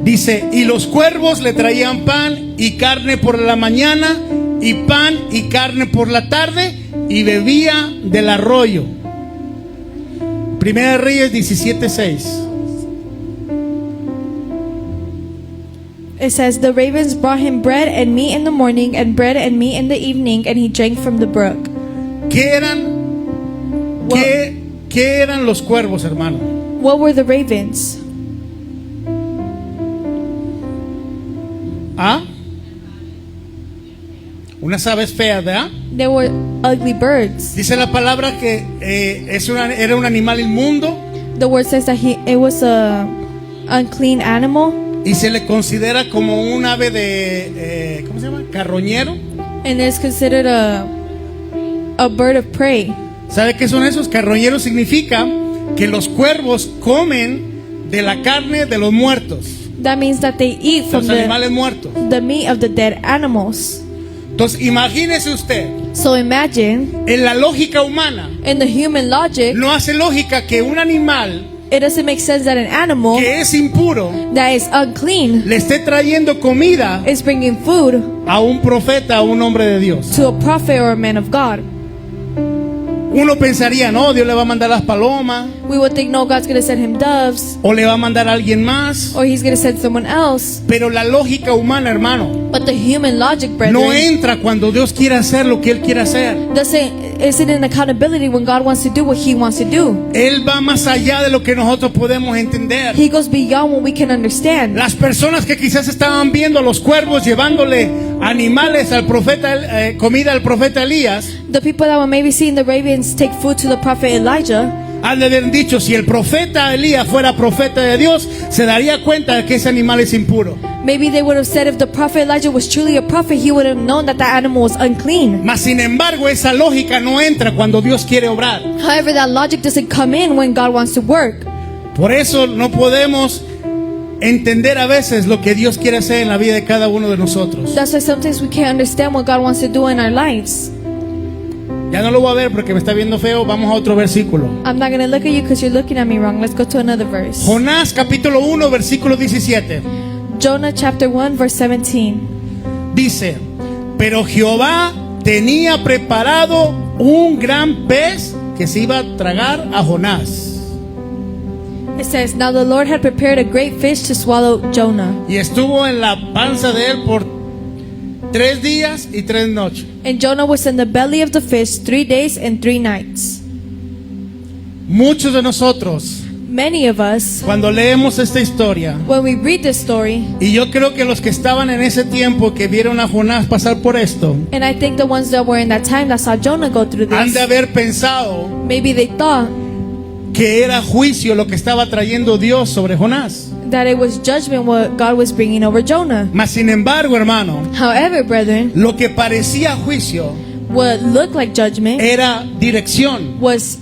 Dice, y los cuervos le traían pan y carne por la mañana, y pan y carne por la tarde, y bebía del arroyo. Primera de Reyes 17:6. It says, the ravens brought him bread and meat in the morning, and bread and meat in the evening, and he drank from the brook. ¿Qué eran los cuervos, hermano? What were the ravens? ¿Ah? Unas aves feas, ¿verdad? They were ugly birds. Dice la palabra que era un animal inmundo The word says that it was a unclean animal, y se le considera como un ave de, ¿cómo se llama? Carroñero. and is considered a bird of prey. ¿Sabe qué son esos? Carroñeros significa que los cuervos comen de la carne de los muertos, That means that they eat de from los animales muertos. the meat of the dead animals. Entonces, imagínese usted, So imagine, en la lógica humana, in the human logic, no hace lógica que un animal it doesn't make sense that an animal que es impuro that is unclean le esté trayendo comida is bringing food a un profeta, a un hombre de Dios. to a prophet or a man of God. Uno pensaría, no, Dios le va a mandar las palomas, We would think, no, God's going to send him doves, o le va a mandar a alguien más. or he's going to send someone else. Pero la lógica humana, hermano, But the human logic, brethren, no entra cuando Dios quiere hacer lo que Él quiere hacer. isn't in accountability when God wants to do what he wants to do. Él va más allá de lo que nosotros podemos entender. He goes beyond what we can understand. Las personas que quizás estaban viendo a los cuervos llevándole animales al profeta, comida al profeta Elías, The people that were maybe seeing the ravens take food to the prophet Elijah, han de haber dicho, si el profeta Elías fuera profeta de Dios, se daría cuenta de que ese animal es impuro. maybe they would have said if the prophet Elijah was truly a prophet, he would have known that that animal was unclean. Mas sin embargo, esa lógica no entra cuando Dios quiere obrar. However, that logic doesn't come in when God wants to work. Por eso no podemos entender a veces lo que Dios quiere hacer en la vida de cada uno de nosotros. That's why sometimes we can't understand what God wants to do in our lives. Ya no lo voy a ver porque me está viendo feo. Vamos a otro versículo. I'm not going to look at you because you're looking at me wrong. Let's go to another verse. Jonás capítulo 1 versículo 17. Jonah chapter 1 verse 17. Dice, pero Jehová tenía preparado un gran pez que se iba a tragar a Jonás. It says, now the Lord had prepared a great fish to swallow Jonah. Y estuvo en la panza de él por 3 días y 3 noches. And Jonah was in the belly of the fish 3 days and 3 nights. Muchos de nosotros, Many of us, cuando leemos esta historia, when we read this story, y yo creo que los que estaban en ese tiempo que vieron a Jonás pasar por esto, and I think the ones that were in that time that saw Jonah go through han de this, haber pensado maybe they thought que era juicio lo que estaba trayendo Dios sobre Jonás. that it was judgment what God was bringing over Jonah. Mas sin embargo, hermano, However, brethren, lo que parecía juicio what looked like judgment era dirección was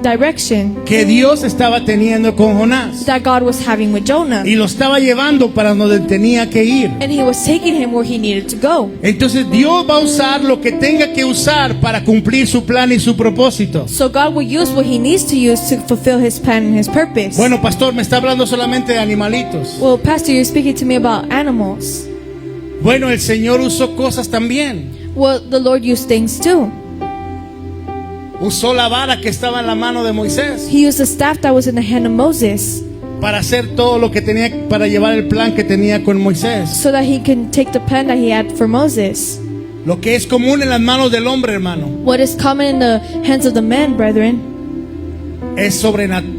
direction que Dios estaba teniendo con Jonás that God was having with Jonah. y lo estaba llevando para donde tenía que ir. And he was taking him where he needed to go. Entonces Dios va a usar lo que tenga que usar para cumplir su plan y su propósito. So God will use what he needs to use to fulfill his plan and his purpose. Bueno, pastor, me está hablando solamente de animalitos. Well, Pastor, you're speaking to me about animals. Bueno, el Señor usó cosas también. Well, the Lord used things too. Usó la vara que estaba en la mano de Moisés He used the staff that was in the hand of Moses para hacer todo lo que tenía, para llevar el plan que tenía con Moisés. so that he can take the plan that he had for Moses. Lo que es común en las manos del hombre, hermano, What is common in the hands of the man, brethren,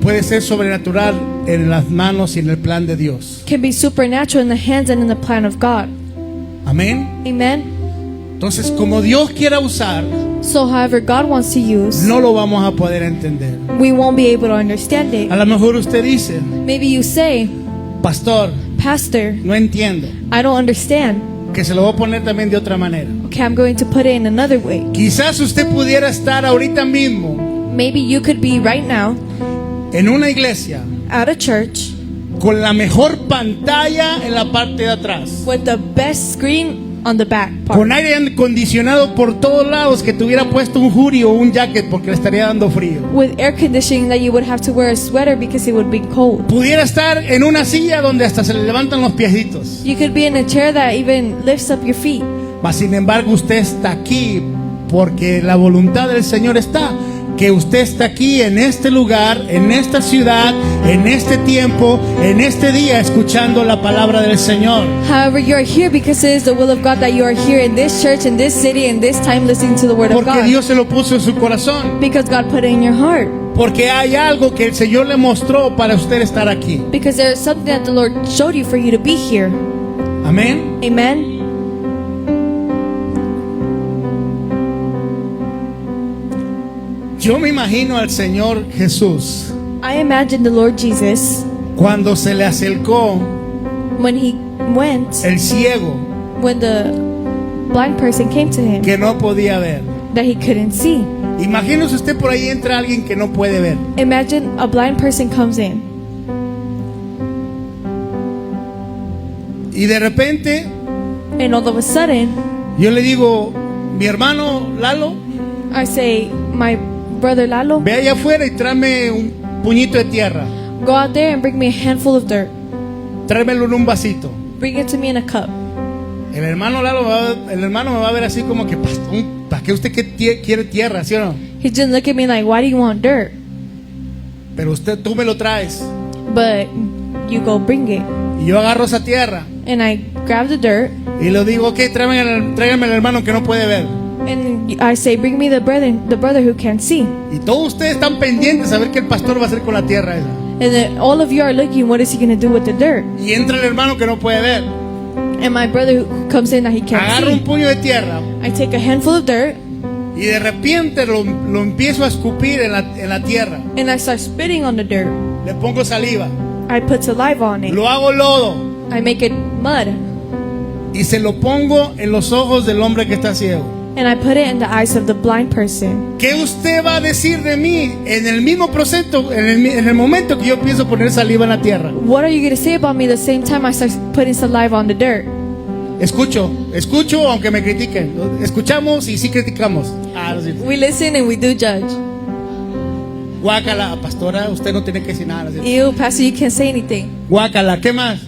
puede ser sobrenatural en las manos y en el plan de Dios. can be supernatural in the hands and in the plan of God. Amén. Amen? Entonces, como Dios quiera usar, So however God wants to use, no lo vamos a poder entender. we won't be able to understand it. A lo mejor usted dice, Maybe you say, pastor, Pastor, no entiendo. I don't understand. Que se lo voy a poner también de otra manera. Okay, I'm going to put it in another way. Quizás usted pudiera estar ahorita mismo Maybe you could be right now en una iglesia at a church con la mejor pantalla en la parte de atrás, with the best screen on the back part, con aire acondicionado por todos lados, que te hubiera puesto un hoodie o un jacket porque le estaría dando frío. with air conditioning that you would have to wear a sweater because it would be cold. Pudiera estar en una silla donde hasta se le levantan los piecitos. You could be in a chair that even lifts up your feet. Mas sin embargo usted está aquí porque la voluntad del Señor está, que usted está aquí en este lugar, en esta ciudad, en este tiempo, en este día, escuchando la palabra del Señor. However, you are here because it is the will of God that you are here in this church, in this city, in this time listening to the word of Porque God. Dios se lo puso en su corazón. Because God put it in your heart. Porque hay algo que el Señor le mostró para usted estar aquí. Because there is something that the Lord showed you for you to be here. Amén. Amen. Yo me imagino al Señor Jesús I imagine the Lord Jesus cuando se le acercó when he went, el ciego when the blind person came to him que no podía ver. that he couldn't see. Imagínese usted, por ahí entra alguien que no puede ver. Imagine a blind person comes in, Y de repente and all of a sudden yo le digo, mi hermano Lalo, I say, my brother Lalo, ve allá afuera y tráeme un puñito de tierra. go out there and bring me a handful of dirt. Tráemelo en un vasito. Bring it to me in a cup. El hermano Lalo, el hermano me va a ver así como que, ¿para qué usted quiere tierra, sí o no? He just look at me like, why do you want dirt? Pero tú me lo traes. But you go bring it. Y yo agarro esa tierra And I grab the dirt y le digo, ok, tráigame al hermano que no puede ver. and I say, bring me the brother who can't see. Y todos ustedes están pendientes a ver qué el pastor va a hacer con la tierra esa. And then all of you are looking, what is he going to do with the dirt? Y entra el hermano que no puede ver. And my brother who comes in that he can't Agarro un see. puño de tierra I take a handful of dirt y de repente lo empiezo a escupir en la tierra. and I start spitting on the dirt. Le pongo saliva. I put saliva on it. Lo hago lodo. I make it mud. Y se lo pongo en los ojos del hombre que está ciego. And I put it in the eyes of the blind person. ¿Qué usted va a decir de mí en el mismo proceso, en el momento que yo pienso poner saliva en la tierra? What are you going to say about me the same time I start putting saliva on the dirt? Escucho, aunque me critiquen. Escuchamos y sí criticamos. Sí. We listen and we do judge. Guácala, pastora, usted no tiene que decir nada. Sí. Ew, pastor, you can't say anything. Guácala, ¿qué más?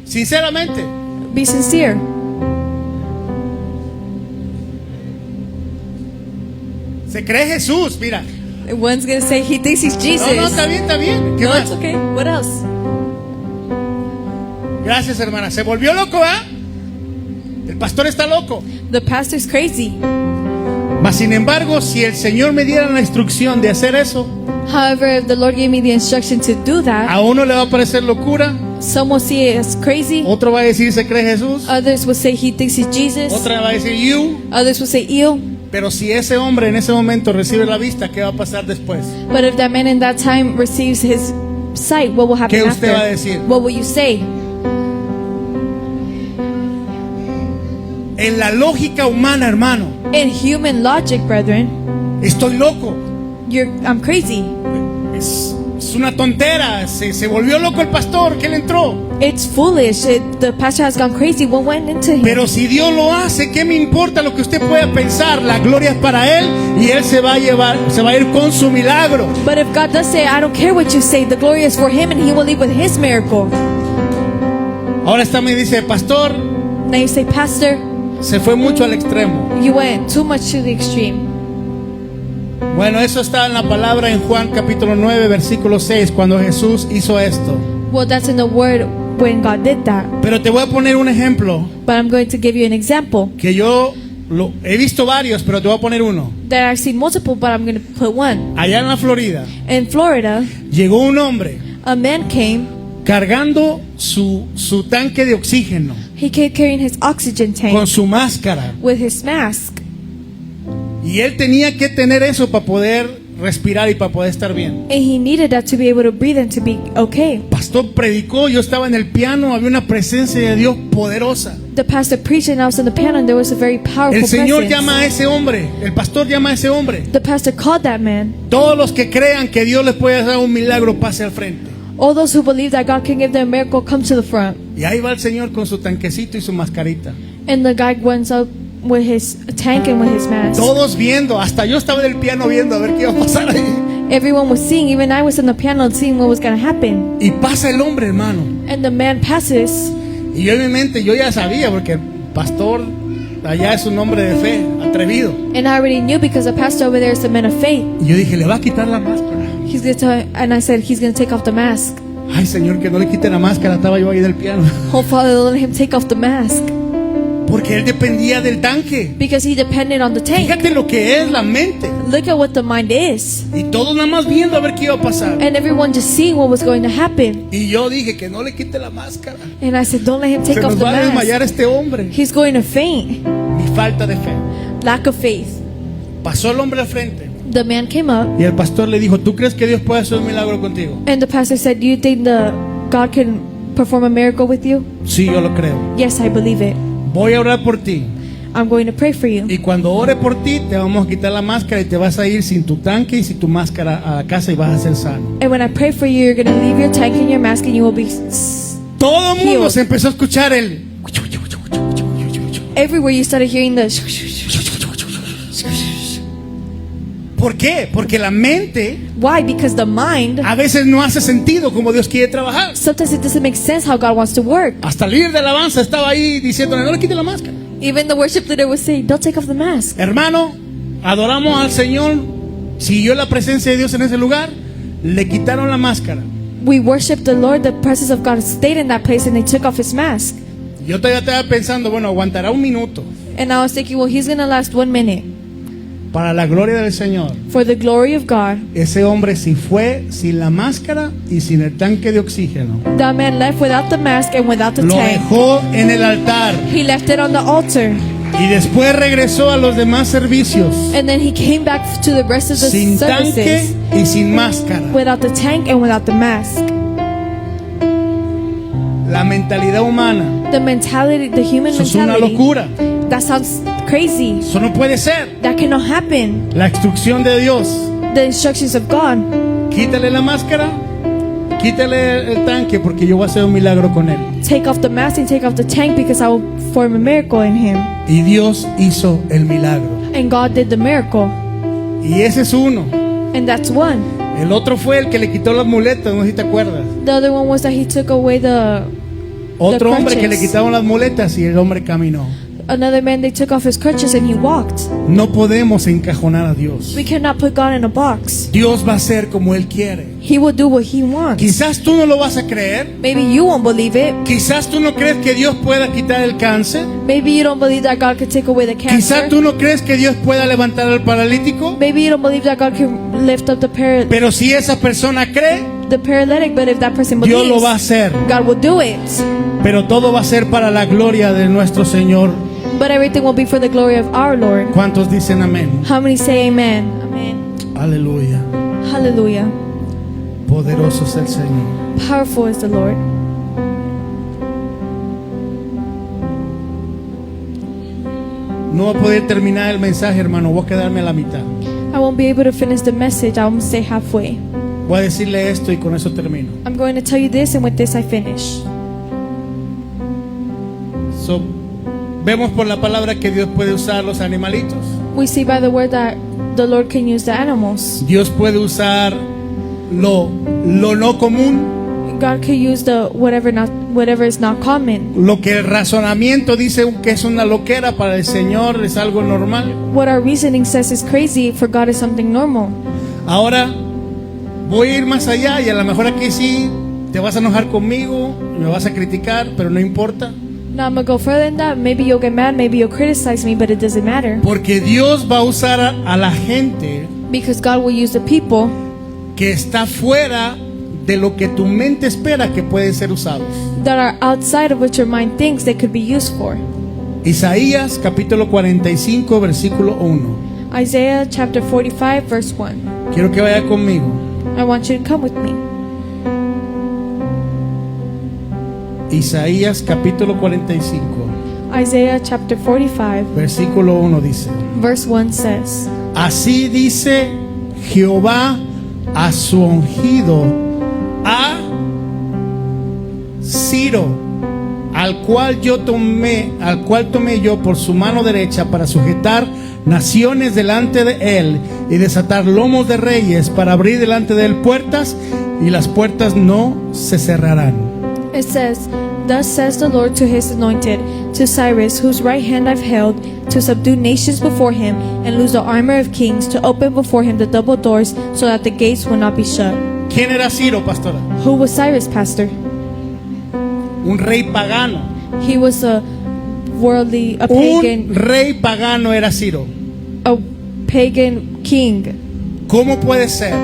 Sinceramente, Be sincere. se cree Jesús, mira. One's going to say he thinks he's Jesus. No, está bien. ¿Qué No, más? it's okay. What else? Gracias, hermana. Se volvió loco, ¿ah? El pastor está loco. The pastor's crazy. Mas sin embargo, si el Señor me diera la instrucción de hacer eso, However, if the Lord gave me the instruction to do that, a uno le va a parecer locura, some will see it as crazy. otro va a decir se cree Jesús, Others will say he thinks he's Jesus. otra va a decir you. Others will say ew. Pero si ese hombre en ese momento recibe la vista, ¿qué va a pasar después? But if that man in that time receives his sight, what will happen ¿Qué usted after? va a decir? What will you say? En la lógica humana, hermano, In human logic, brethren, estoy loco. I'm crazy. Es una tontera. Se volvió loco el pastor, que le entró. It's foolish. The pastor has gone crazy. What went into him? Pero si Dios lo hace, ¿qué me importa lo que usted pueda pensar? La gloria es para Él y Él se va a ir con su milagro. But if God does say, I don't care what you say, the glory is for him and he will leave with his miracle. Ahora está me dice, pastor, Now you say, Pastor, se fue mucho al extremo. you went too much to the extreme. Bueno, eso está en la palabra en Juan capítulo 9, versículo 6, cuando Jesús hizo esto. Well, that's in the word when God did that. Pero te voy a poner un ejemplo But I'm going to give you an example que yo he visto varios, pero te voy a poner uno. that I've seen multiple, but I'm going to put one. Allá en la Florida In Florida, llegó un hombre a man came. cargando su tanque de oxígeno He came carrying his oxygen con tank su máscara. with his mask. Y él tenía que tener eso para poder respirar y para poder estar bien. And he needed that to be able to breathe and to be okay. Pastor predicó, yo estaba en el piano, había una presencia de Dios poderosa. The pastor preached and I was on the piano and there was a very powerful El Señor presence. llama a ese hombre, el pastor llama a ese hombre. The pastor called that man. Todos los que crean que Dios les puede dar un milagro, pase al frente. All those who believe that God can give them a miracle, come to the front. Y ahí va el Señor con su tanquecito y su mascarita. And the guy went up with his tank and with his mask. Todos viendo, hasta yo estaba en el piano viendo a ver qué iba a pasar ahí. Everyone was seeing, even I was on the piano seeing what was going to happen. Y pasa el hombre, hermano. And the man passes. Y yo en mi mente, yo ya sabía, porque el pastor allá es un hombre de fe, atrevido. And I already knew because the pastor over there is a man of faith. Y yo dije, le va a quitar la máscara. And I said, he's going to take off the mask. Ay, Señor, que no le quite la máscara, estaba yo ahí del piano. Oh, Father, let him take off the mask. Porque él dependía del tanque. Because he depended on the tank. Fíjate lo que es la mente. Look at what the mind is. Y todos nada más viendo a ver qué iba a pasar. And everyone just seeing what was going to happen. Y yo dije, que no le quite la máscara. And I said, don't let him Se take off nos the va a mask. desmayar este hombre. He's going to faint. Mi falta de fe. Lack of faith. Pasó el hombre al frente. The man came up. Y el pastor le dijo, ¿tú crees que Dios puede hacer un milagro contigo? And the pastor said, do you think God can perform a miracle with you? Sí, yo lo creo. Yes, I believe it. Voy a orar por ti. I'm going to pray for you. Y cuando ore por ti, te vamos a quitar la máscara y te vas a ir sin tu tanque y sin tu máscara a la casa y vas a ser sano. And when I pray for you, you're going to leave your tank and your mask and you will be... Todo el mundo Healed. se empezó a escuchar el... Everywhere you started hearing the... ¿Por qué? Porque la mente Why? Because the mind, a veces no hace sentido como Dios quiere trabajar. sometimes it doesn't make sense how God wants to work. Hasta el líder de alabanza estaba ahí diciéndole, no le quite la máscara. Even the worship leader would say, don't take off the mask. Hermano, adoramos al Señor, siguió la presencia de Dios en ese lugar, le quitaron la máscara. We worshiped the Lord, the presence of God stayed in that place and they took off his mask. Yo todavía estaba pensando, bueno, aguantará un minuto And I was thinking, well, he's going to last 1 minute. para la gloria del Señor. For the glory of God, Ese hombre sí fue sin la máscara y sin el tanque de oxígeno. that man left without the mask and without the Lo tank. dejó en el altar He left it on the altar. y después regresó a los demás servicios And then he came back to the rest of the sin tanque services y sin máscara. without the tank and without the mask. La mentalidad humana, The mentality, the human eso es una mentality, locura. that sounds crazy. Eso no puede ser. That cannot happen. La instrucción de Dios, The instructions of God. quítale la máscara, quítale el tanque porque yo voy a hacer un milagro con él. Take off the mask and take off the tank because I will perform a miracle in him. Y Dios hizo el milagro. And God did the miracle. Y ese es uno. And that's one. El otro fue el que le quitó las muletas, no sé si te acuerdas. The other one was that he took away Otro hombre que le crutches. quitaron las muletas y el hombre caminó. another man, they took off his crutches and he walked. No podemos encajonar a Dios. We cannot put God in a box. Dios va a hacer como Él quiere. He will do what he wants. Quizás tú no lo vas a creer. Maybe you won't believe it. Quizás tú no crees que Dios pueda quitar el cáncer. Maybe you don't believe that God can take away the Quizás cancer. tú no crees que Dios pueda levantar al paralítico. Maybe you don't believe that God can lift up Pero si esa persona cree, the paralytic, but if that person Dios lo believes, va a hacer. God will do it. Pero todo va a ser para la gloria de nuestro Señor. But everything will be for the glory of our Lord. ¿Cuántos dicen amén? How many say amen? Amen. Aleluya. Hallelujah. Poderoso es el Señor. Powerful is the Lord. No voy a poder terminar el mensaje, hermano. Voy a quedarme a la mitad. I won't be able to finish the message. I will stay halfway. Voy a decirle esto y con eso termino. I'm going to tell you this, and with this I finish. So, vemos por la palabra que Dios puede usar los animalitos. We see by the word that the Lord can use the animals. Dios puede usar lo no común, God can use the whatever is not common. lo que el razonamiento dice que es una loquera para el Señor es algo normal. What our reasoning says is crazy, for God is something normal. Ahora voy a ir más allá y a lo mejor aquí sí te vas a enojar conmigo, me vas a criticar, pero no importa. Now I'm going to go further than that. Maybe you'll get mad, maybe you'll criticize me, but it doesn't matter. Porque Dios va a usar a la gente Because God will use the people que está fuera de lo que tu mente espera que pueden ser usados. that are outside of what your mind thinks they could be used for. Isaías capítulo 45 versículo 1. Isaiah chapter 45 verse 1. Quiero que vaya conmigo. I want you to come with me. Isaías capítulo 45, Isaiah chapter 45, versículo 1 dice: verse 1 says, Así dice Jehová a su ungido, a Ciro, al cual tomé yo por su mano derecha para sujetar naciones delante de él y desatar lomos de reyes, para abrir delante de él puertas, y las puertas no se cerrarán. It says, Thus says the Lord to his anointed, to Cyrus, whose right hand I've held, to subdue nations before him, and loose the armor of kings, to open before him the double doors, so that the gates will not be shut. ¿Quién era Ciro, pastora? Who was Cyrus, pastor? Un rey pagano. He was a Un pagan, rey pagano era Ciro. a pagan king. ¿Cómo puede ser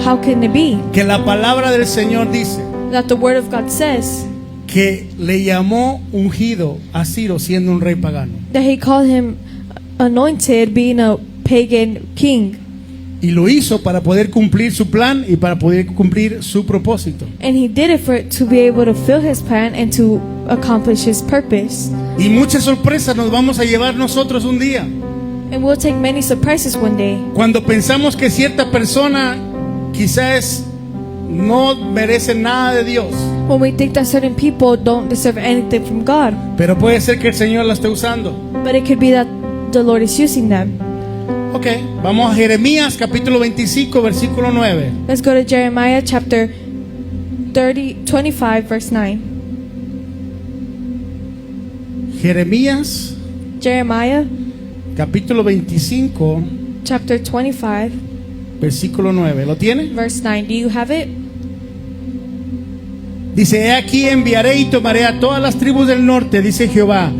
How can it be que la palabra del Señor dice that the word of God says que le llamó ungido a Ciro siendo un rey pagano? that he called him anointed, being a pagan king? Y lo hizo para poder cumplir su plan y para poder cumplir su propósito. And he did it to be able to fill his plan and to accomplish his purpose. Y muchas sorpresas nos vamos a llevar nosotros un día. And we'll take many surprises one day. Cuando pensamos que cierta persona quizás no merece nada de Dios, When we think that certain people don't deserve anything from God, pero puede ser que el Señor la esté usando. but it could be that the Lord is using them. Ok, vamos a Jeremías capítulo 25 versículo 9. Let's go to Jeremiah chapter 25, verse 9. Jeremías Jeremiah capítulo 25 chapter 25, versículo 9. ¿Lo tiene? verse 9. Do you have it? Dice: He aquí enviaré y tomaré a todas las tribus del norte, dice Jehová,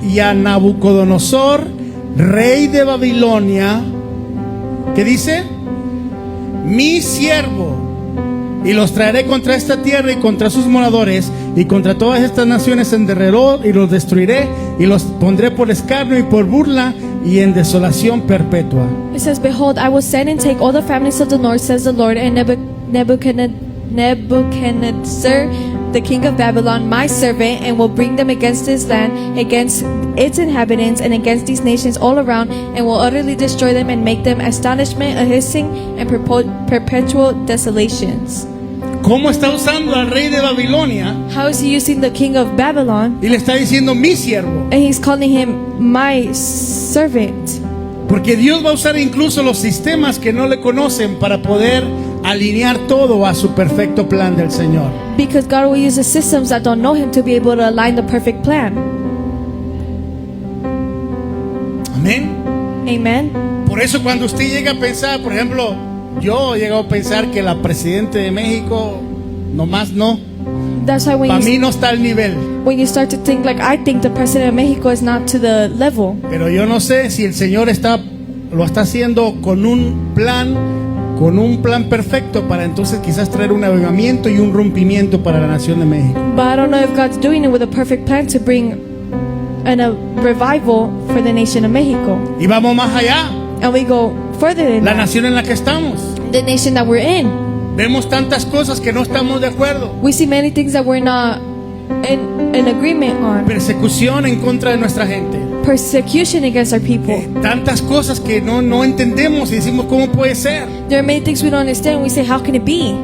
y a Nabucodonosor, rey de Babilonia, ¿qué dice? Mi siervo, y los traeré contra esta tierra y contra sus moradores y contra todas estas naciones en derredor, y los destruiré y los pondré por escarnio y por burla y en desolación perpetua. It says, Behold, I will send and take all the families of the north, says the Lord, and Nebuchadnezzar, the king of Babylon, my servant, and will bring them against this land, against its inhabitants, and against these nations all around, and will utterly destroy them and make them astonishment, a hissing, and perpetual desolations. ¿Cómo está usando al rey de Babilonia? How is he using the king of Babylon? Y le está diciendo mi siervo. And he's calling him my servant. Porque Dios va a usar incluso los sistemas que no le conocen para poder alinear todo a su perfecto plan del Señor. Because God will use the systems that don't know him to be able to align the perfect plan. Amén. Amen. Por eso cuando usted llega a pensar, por ejemplo, yo he llegado a pensar que la presidenta de México nomás no. That's why Para mí no está al nivel. when you start to think, like, I think the president of Mexico is not to the level. Pero yo no sé si el Señor lo está haciendo con un plan perfecto para entonces quizás traer un avivamiento y un rompimiento para la nación de México. But I don't know if God's doing it with a perfect plan to bring a revival for the nation of Mexico. Y vamos más allá. And we go further than La that. nación en la que estamos. The nation that we're in. Vemos tantas cosas que no estamos de acuerdo. We see many things that we're not in agreement on. Persecución en contra de nuestra gente. Persecution against our people. Tantas cosas que no entendemos y decimos ¿cómo puede ser? There are many things we don't understand. We say, how can it be?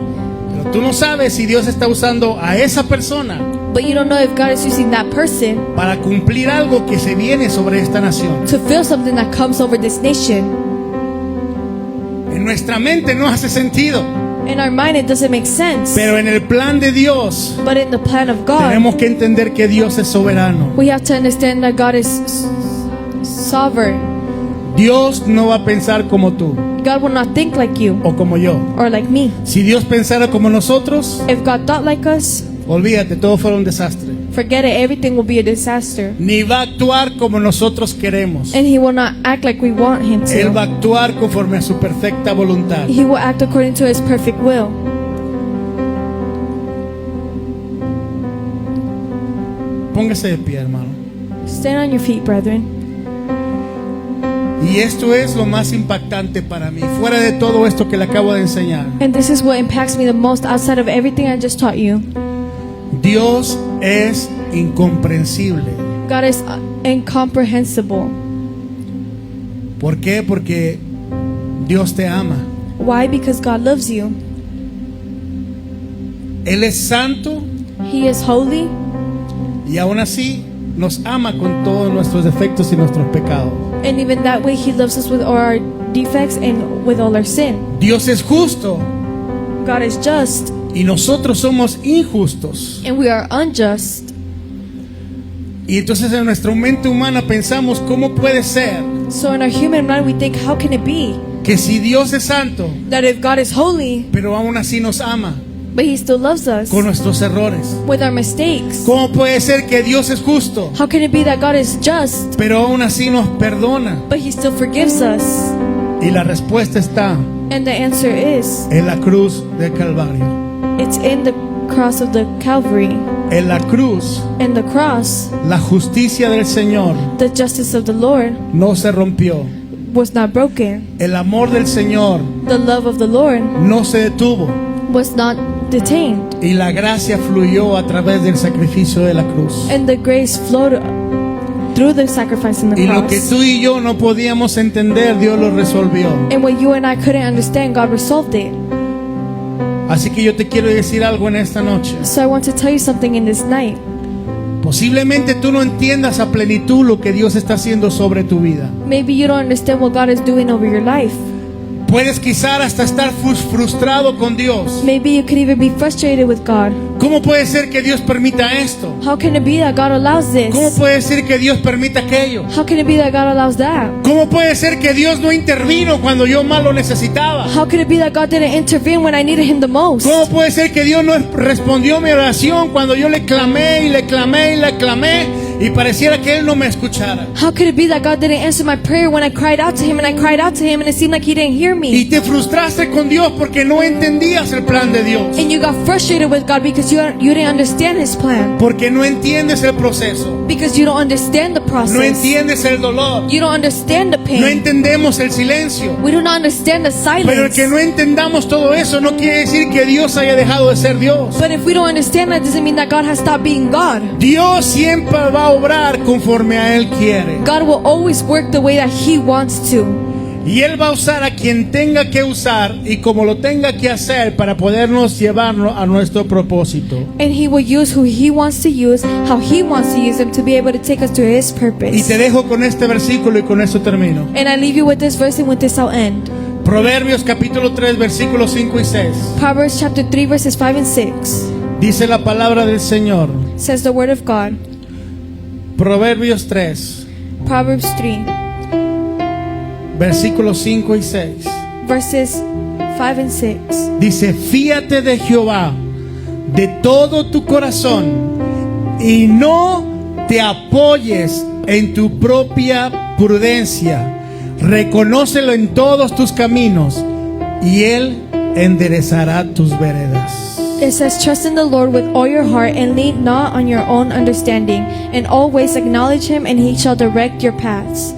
Pero tú no sabes si Dios está usando a esa persona But you don't know if God is using that person para cumplir algo que se viene sobre esta nación. to feel something that comes over this nation. En nuestra mente no hace sentido, In our mind, it doesn't make sense. pero en el plan de Dios But in the plan of God, tenemos que entender que Dios es soberano. we have to understand that God is sovereign. Dios no va a pensar como tú God will not think like you o como yo. or like me. Si Dios pensara como nosotros, If God thought like us, olvídate, todo fuera un desastre. forget it, everything will be a disaster. Ni va a actuar como nosotros queremos. And He will not act like we want Him Él va a to. actuar conforme a su perfecta voluntad. He will act according to His perfect will. Póngase de pie, hermano. Stand on your feet, brethren. Y esto es lo más impactante para mí, fuera de todo esto que le acabo de enseñar. And this is what impacts me the most outside of everything I just taught you. Dios es incomprensible. God is incomprehensible. ¿Por qué? Porque Dios te ama. Why? Because God loves you. Él es santo He is holy, y aún así nos ama con todos nuestros defectos y nuestros pecados. and even that way He loves us with all our defects and with all our sin. Dios es justo God is just, y nosotros somos injustos. and we are unjust. Y entonces en nuestra mente humana pensamos, ¿cómo puede ser So in our human mind we think, how can it be que si Dios es santo, that if God is holy, pero aún así nos ama but He still loves us con nuestros errores? with our mistakes? ¿Cómo puede ser que Dios es justo, How can it be that God is just, pero aún así nos perdona? but He still forgives us? Y la respuesta está And the answer is, en la cruz del Calvario. it's in the cross of the Calvary. En la cruz, In the cross, la justicia del Señor the justice of the Lord no se rompió. was not broken. El amor del Señor The love of the Lord no se detuvo. was not detained. Y la gracia fluyó a través del sacrificio de la cruz. And the grace flowed through the sacrifice in the Y lo que cross. tú y yo no podíamos entender, Dios lo resolvió. And what you and I couldn't understand, God resolved it. Así que yo te quiero decir algo en esta noche. So I want to tell you something in this night. Posiblemente tú no entiendas a plenitud lo que Dios está haciendo sobre tu vida. Maybe you don't understand what God is doing over your life. Puedes quizás hasta estar frustrado con Dios. Maybe you could even be frustrated with God. ¿Cómo puede ser que Dios permita esto? How can it be that God allows ¿Cómo this? puede ser que Dios permita aquello? How can it be that God allows that? ¿Cómo puede ser que Dios no intervino cuando yo más lo necesitaba? How could it be that God didn't intervene when I needed Him the most? ¿Cómo puede ser que Dios no respondió mi oración cuando yo le clamé y le clamé y le clamé y pareciera que Él no me escuchara? How could it be that God didn't answer my prayer when I cried out to Him and I cried out to Him and it seemed like He didn't hear Y me? te frustraste con Dios porque no entendías el plan de Dios. And you got frustrated with God because you didn't understand His plan. Porque no entiendes el proceso. Because you don't understand the No process. entiendes el dolor. You don't understand the No pain. entendemos el silencio. We do not understand the Pero el silence. que no entendamos todo eso no quiere decir que Dios haya dejado de ser Dios. But if we don't understand that, doesn't mean that God has stopped being God. Dios siempre va a obrar conforme a Él quiere. God will always work the way that He wants to. Y Él va a usar a quien tenga que usar y como lo tenga que hacer para podernos llevarnos a nuestro propósito. And He will use who He wants to use, how He wants to use them to be able to take us to His Y purpose. te dejo con este versículo y con eso termino. And I leave you with this verse, and with this I'll end. Proverbios capítulo 3 versículos 5 y 6. Proverbs chapter 3 verses 5 and 6 Dice la palabra del Señor. says the word of God. Proverbios 3 Proverbs 3 versículos 5 y 6. verses 5 and 6. Dice, fíate de Jehová de todo tu corazón y no te apoyes en tu propia prudencia. Reconócelo en todos tus caminos y Él enderezará tus veredas. It says, trust in the Lord with all your heart and lean not on your own understanding. In all ways acknowledge Him and He shall direct your paths.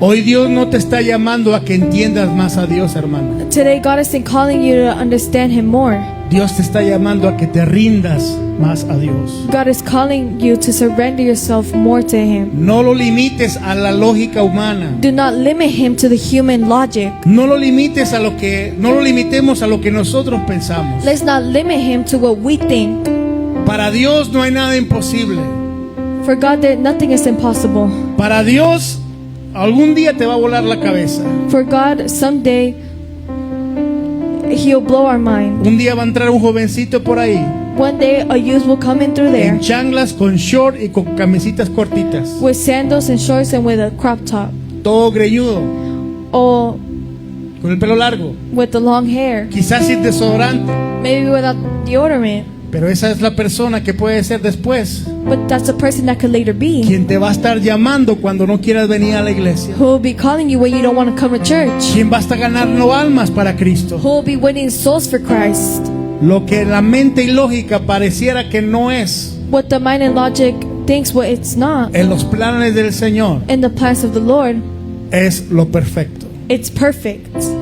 Hoy Dios no te está llamando a que entiendas más a Dios, hermano. Today God isn't calling you to understand Him more. Dios te está llamando a que te rindas más a Dios. God is calling you to surrender yourself more to Him. No lo limites a la lógica humana. Do not limit Him to the human logic. No lo limitemos a lo que nosotros pensamos. Let's not limit Him to what we think. Para Dios no hay nada imposible. For God, nothing is impossible. Para Dios algún día te va a volar la cabeza. For God, someday He'll blow our mind. Un día va a entrar un jovencito por ahí One day a youth will come in through there en chanclas con short y con camisitas cortitas, with sandals and shorts and with a crop top, todo greñudo, or con el pelo largo, with the long hair, quizás sin desodorante. maybe without deodorant. Pero esa es la persona que puede ser después But that's the person that could later be, quien te va a estar llamando cuando no quieras venir a la iglesia, who will be calling you when you don't want to come to church, quien va a estar ganando almas para Cristo. who will be winning souls for Christ. Lo que la mente y lógica pareciera que no es What the mind and logic thinks what it's not. en los planes del Señor. In the plans of the Lord, es lo perfecto. It's perfect.